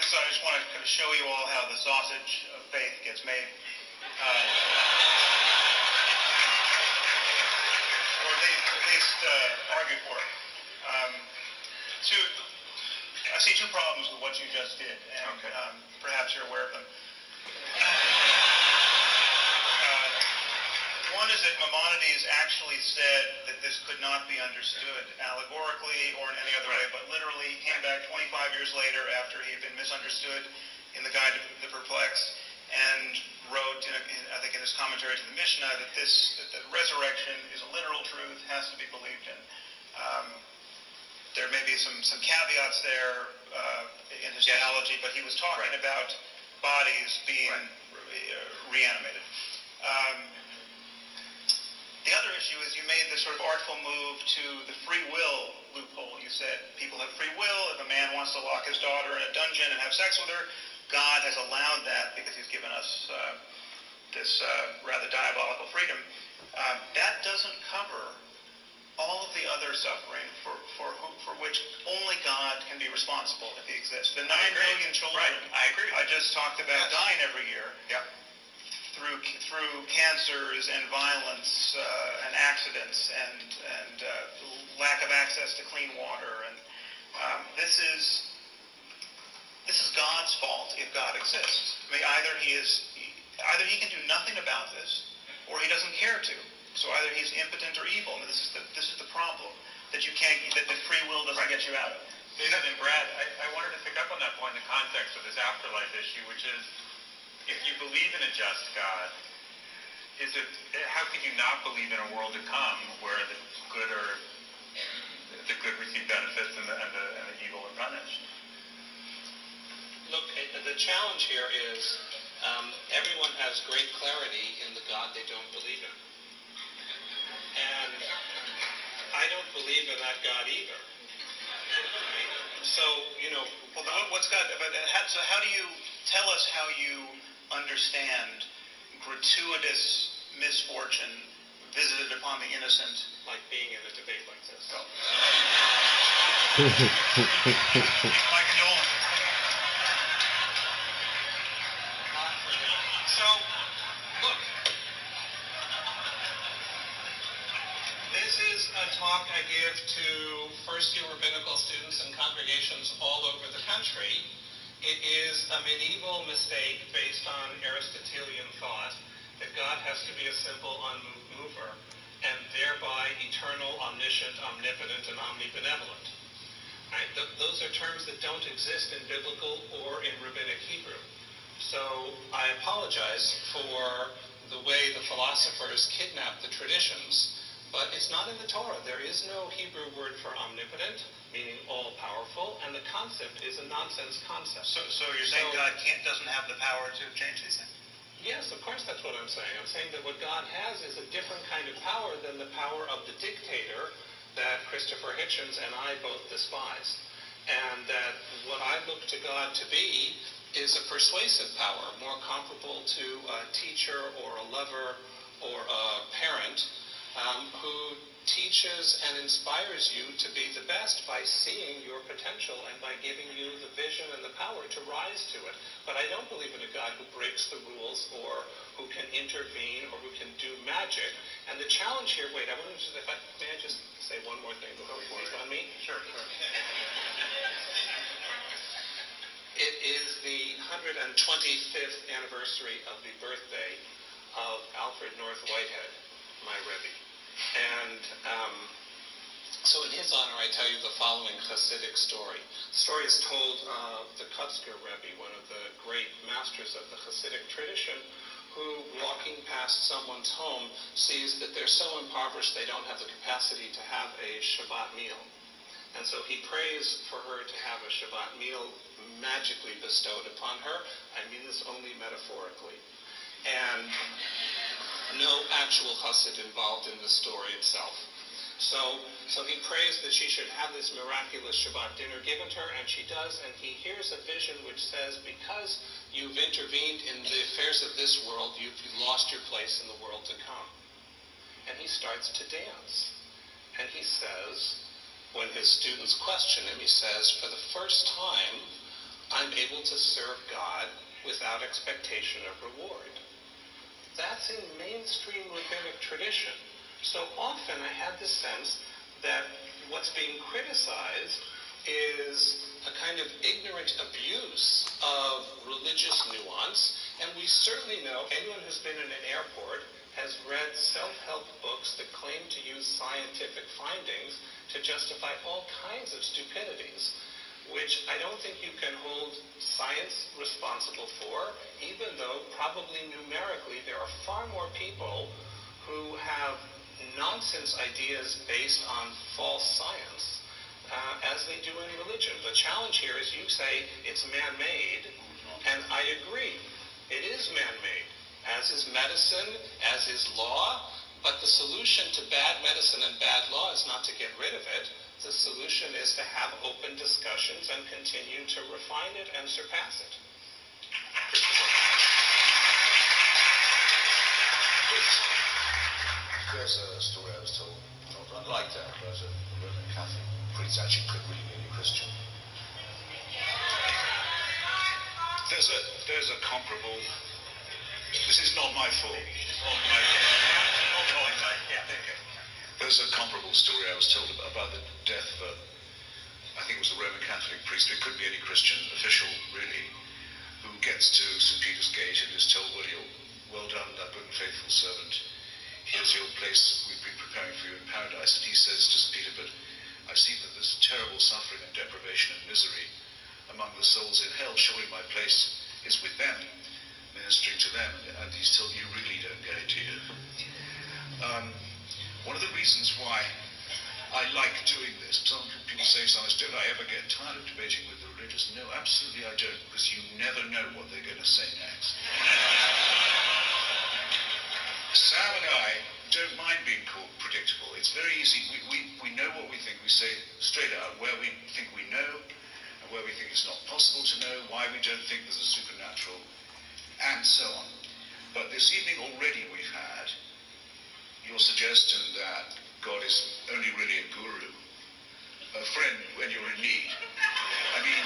So I just want to kind of show you all how the sausage of faith gets made. Or at least argued for. I see 2 problems with what you just did, and perhaps you're aware of them. One is that Maimonides actually said that this could not be understood allegorically or in any other way, but literally came back 25 years later after he had been misunderstood in the Guide to the Perplexed, and wrote, I think in his commentary to the Mishnah, that the resurrection is a literal truth, has to be believed in. There may be some caveats there in his theology, but he was talking about bodies being reanimated. The other issue is you made this sort of artful move to the free will loophole. You said people have free will. If a man wants to lock his daughter in a dungeon and have sex with her, God has allowed that because he's given us this rather diabolical freedom. That doesn't cover all of the other suffering for which only God can be responsible if he exists. The 9 million children I just talked about dying every year through cancers and violence and accidents and lack of access to clean water. And this is God's fault if God exists. I mean, either he can do nothing about this, or he doesn't care to. So either he's impotent or evil. I mean, this is the problem that the free will doesn't get you out of. David and Brad, I wanted to pick up on that point in the context of this afterlife issue, which is, if you believe in a just God, how could you not believe in a world to come where the good receive benefits and the evil are punished? Look, the challenge here is everyone has great clarity in the God they don't believe in. And I don't believe in that God either. So, what's God? So how do you tell us how you understand gratuitous misfortune visited upon the innocent, like being in a debate like this? My condolences. So, look, this is a talk I give to first-year rabbinical students and congregations all over the country. It is a medieval mistake based on Aristotelian thought that God has to be a simple, unmoved mover, and thereby eternal, omniscient, omnipotent, and omnibenevolent. Right? Those are terms that don't exist in biblical or in rabbinic Hebrew. So I apologize for the way the philosophers kidnap the traditions, but it's not in the Torah. There is no Hebrew word for omnipotent, meaning all-powerful, and the concept is a nonsense concept. So you're saying God doesn't have the power to change these things? Yes, of course that's what I'm saying. I'm saying that what God has is a different kind of power than the power of the dictator that Christopher Hitchens and I both despise. And that what I look to God to be is a persuasive power, more comparable to a teacher or a lover or a parent who teaches and inspires you to be the best by seeing your potential and by giving you the vision and the power to rise to it. But I don't believe in a God who breaks the rules or who can intervene or who can do magic. And the challenge here, may I just say one more thing before we close on me? Sure. It is the 125th anniversary of the birthday of Alfred North Whitehead, my Rebbe. And so in his honor, I tell you the following Hasidic story. The story is told of the Kutzker Rebbe, one of the great masters of the Hasidic tradition, who, walking past someone's home, sees that they're so impoverished they don't have the capacity to have a Shabbat meal. And so he prays for her to have a Shabbat meal magically bestowed upon her. I mean this only metaphorically. And no actual Hasid involved in the story itself. So he prays that she should have this miraculous Shabbat dinner given to her, and she does, and he hears a vision which says, because you've intervened in the affairs of this world, you've lost your place in the world to come. And he starts to dance. And he says, when his students question him, he says, for the first time, I'm able to serve God without expectation of reward. That's in mainstream rabbinic tradition. So often I had the sense that what's being criticized is a kind of ignorant abuse of religious nuance, and we certainly know anyone who's been in an airport has read self-help books that claim to use scientific findings to justify all kinds of stupidities, which I don't think you can hold science responsible for, even though probably numerically there are far more people who have nonsense ideas based on false science as they do in religion. The challenge here is you say it's man-made, and I agree. It is man-made, as is medicine, as is law, but the solution to bad medicine and bad law is not to get rid of it. The solution is to have open discussions and continue to refine it and surpass it. There's a story I was told, not unlike that, but a Roman Catholic priest actually could really be a Christian. There's a comparable. This is not my fault. There's a comparable story I was told about the death of I think it was a Roman Catholic priest, but it could be any Christian official, really, who gets to St. Peter's Gate and is told, well done, that good and faithful servant. here's your place, we've been preparing for you in paradise. And he says to St. Peter, but I see that there's terrible suffering and deprivation and misery among the souls in hell. Surely my place is with them, ministering to them. And he's told you really don't get it, do you? One of the reasons why I like doing this, some people say sometimes, don't I ever get tired of debating with the religious? No, absolutely I don't, because you never know what they're going to say next. Sam and I don't mind being called predictable. It's very easy. We know what we think. We say straight out where we think we know and where we think it's not possible to know, why we don't think there's a supernatural, and so on. But this evening already we've had your suggestion that God is only really a guru, a friend when you're in need. I mean,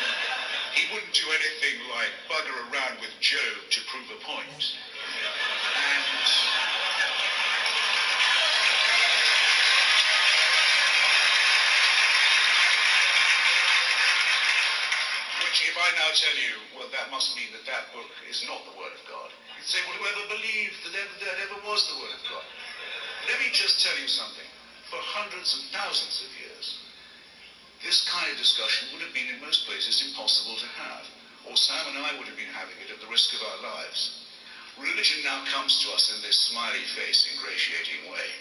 he wouldn't do anything like bugger around with Job to prove a point. And which, if I now tell you, well, that must mean that that book is not the Word of God. You'd say, well, whoever believed that ever was the Word of God? Let me just tell you something. For hundreds and thousands of years, this kind of discussion would have been in most places impossible to have. Or Sam and I would have been having it at the risk of our lives. Religion now comes to us in this smiley face, ingratiating way.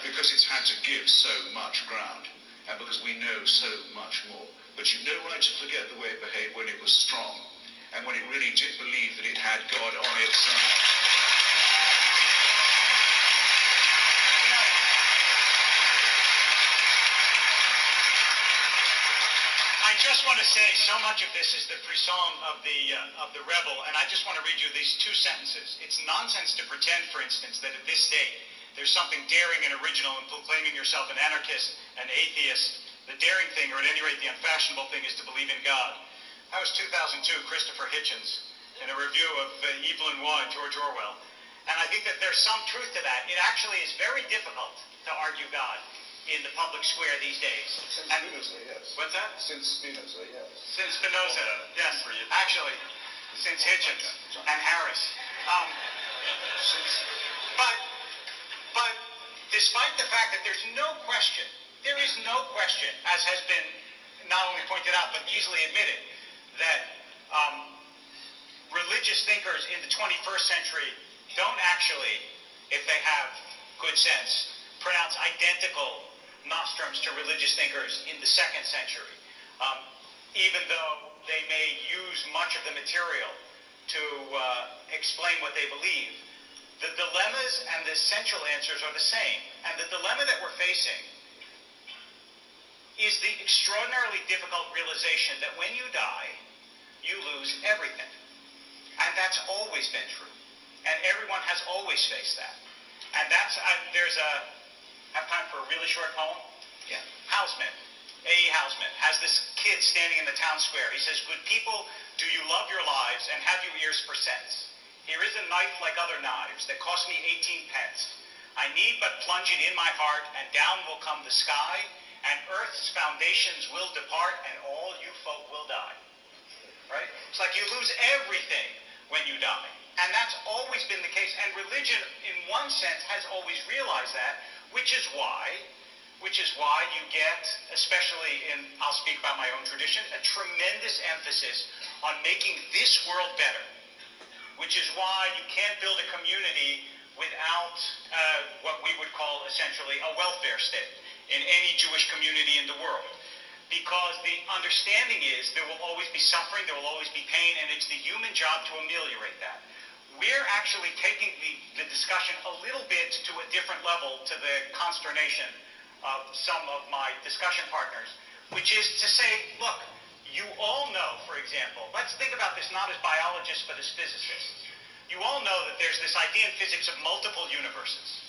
Because it's had to give so much ground. And because we know so much more. But you've no right to forget the way it behaved when it was strong. And when it really did believe that it had God on its side. I just want to say so much of this is the frisson of the rebel, and I just want to read you these two sentences. It's nonsense to pretend, for instance, that at this date there's something daring and original in proclaiming yourself an anarchist, an atheist. The daring thing, or at any rate the unfashionable thing, is to believe in God. That was 2002, Christopher Hitchens, in a review of Evil and War, George Orwell. And I think that there's some truth to that. It actually is very difficult to argue God in the public square these days. Since Spinoza, yes. What's that? Since Spinoza, yes. Since Spinoza, yes. Actually, since Hitchens and Harris. But despite the fact that there's no question, there is no question, as has been not only pointed out but easily admitted, that religious thinkers in the 21st century don't actually, if they have good sense, pronounce identical nostrums to religious thinkers in the 2nd century, even though they may use much of the material to explain what they believe. The dilemmas and the central answers are the same. And the dilemma that we're facing is the extraordinarily difficult realization that when you die, you lose everything. And that's always been true. And everyone has always faced that. And that's, have time for a really short poem? Yeah. Housman, A.E. Housman, has this kid standing in the town square. He says, "Good people, do you love your lives, and have you ears for sense? Here is a knife like other knives that cost me 18 pence. I need but plunge it in my heart, and down will come the sky, and earth's foundations will depart, and all you folk will die." Right? It's like you lose everything when you die. And that's always been the case. And religion, in one sense, has always realized that, which is why you get, especially in, I'll speak about my own tradition, a tremendous emphasis on making this world better. Which is why you can't build a community without what we would call essentially a welfare state in any Jewish community in the world. Because the understanding is there will always be suffering, there will always be pain, and it's the human job to ameliorate that. We're actually taking the discussion a little bit to a different level, to the consternation of some of my discussion partners, which is to say, look, you all know, for example, let's think about this not as biologists but as physicists. You all know that there's this idea in physics of multiple universes.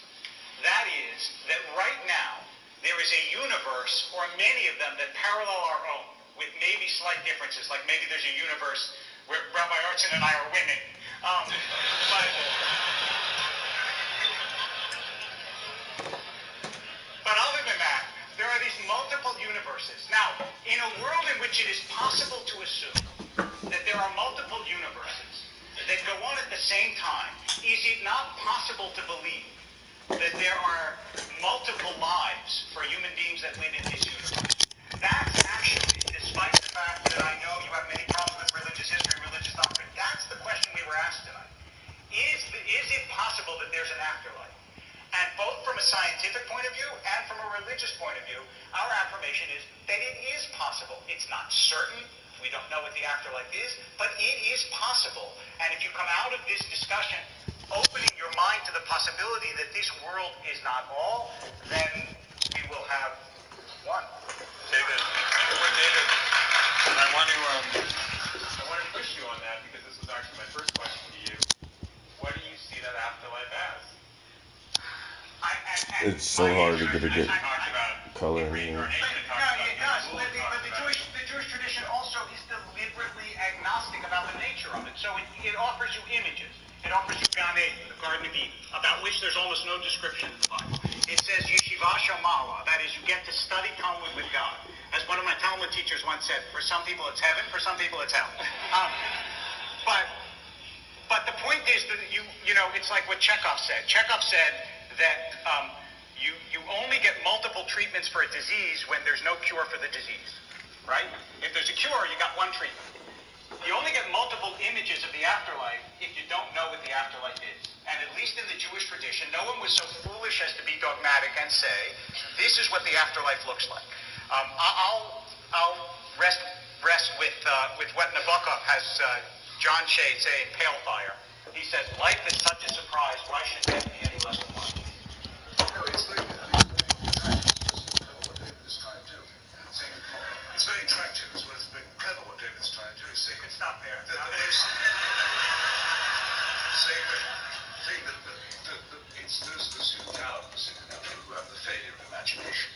That is, that right now, there is a universe, or many of them, that parallel our own, with maybe slight differences, like maybe there's a universe where Rabbi Artson and I are winning. But other than that, there are these multiple universes. Now, in a world in which it is possible to assume that there are multiple universes that go on at the same time, is it not possible to believe that there are multiple lives for human beings that live in this universe. That's actually, despite the fact that I know you have many problems with religious history, religious doctrine, that's the question we were asked tonight. Is it possible that there's an afterlife? And both from a scientific point of view and from a religious point of view, our affirmation is that it is possible. It's not certain. We don't know what the afterlife is, but it is possible. And if you come out of this discussion opening your mind to the possibility that this world is not all, then we will have one. David, I want to push you on that because this was actually my first question to you. What do you see that afterlife as? It's so hard to get a good color in here. No, it does. But the Jewish tradition also is deliberately agnostic about the nature of it. So it offers you images. It offers you Gan Eden, the Garden of Eden, about which there's almost no description in the Bible. It says Yeshiva Shamala, that is, you get to study Talmud with God. As one of my Talmud teachers once said, for some people it's heaven, for some people it's hell. But the point is that you know, it's like what Chekhov said. Chekhov said that you only get multiple treatments for a disease when there's no cure for the disease, right? If there's a cure, you got one treatment. You only get multiple images of the afterlife if you don't know what the afterlife is. And at least in the Jewish tradition, no one was so foolish as to be dogmatic and say, this is what the afterlife looks like. I'll rest with what Nabokov has John Shea say in Pale Fire. He says, life is such a surprise, why should death be any less than one? It's very attractive as well as very clever what David's trying to do. You can stop there. Saying that it's those of us who doubt, who have the failure of imagination.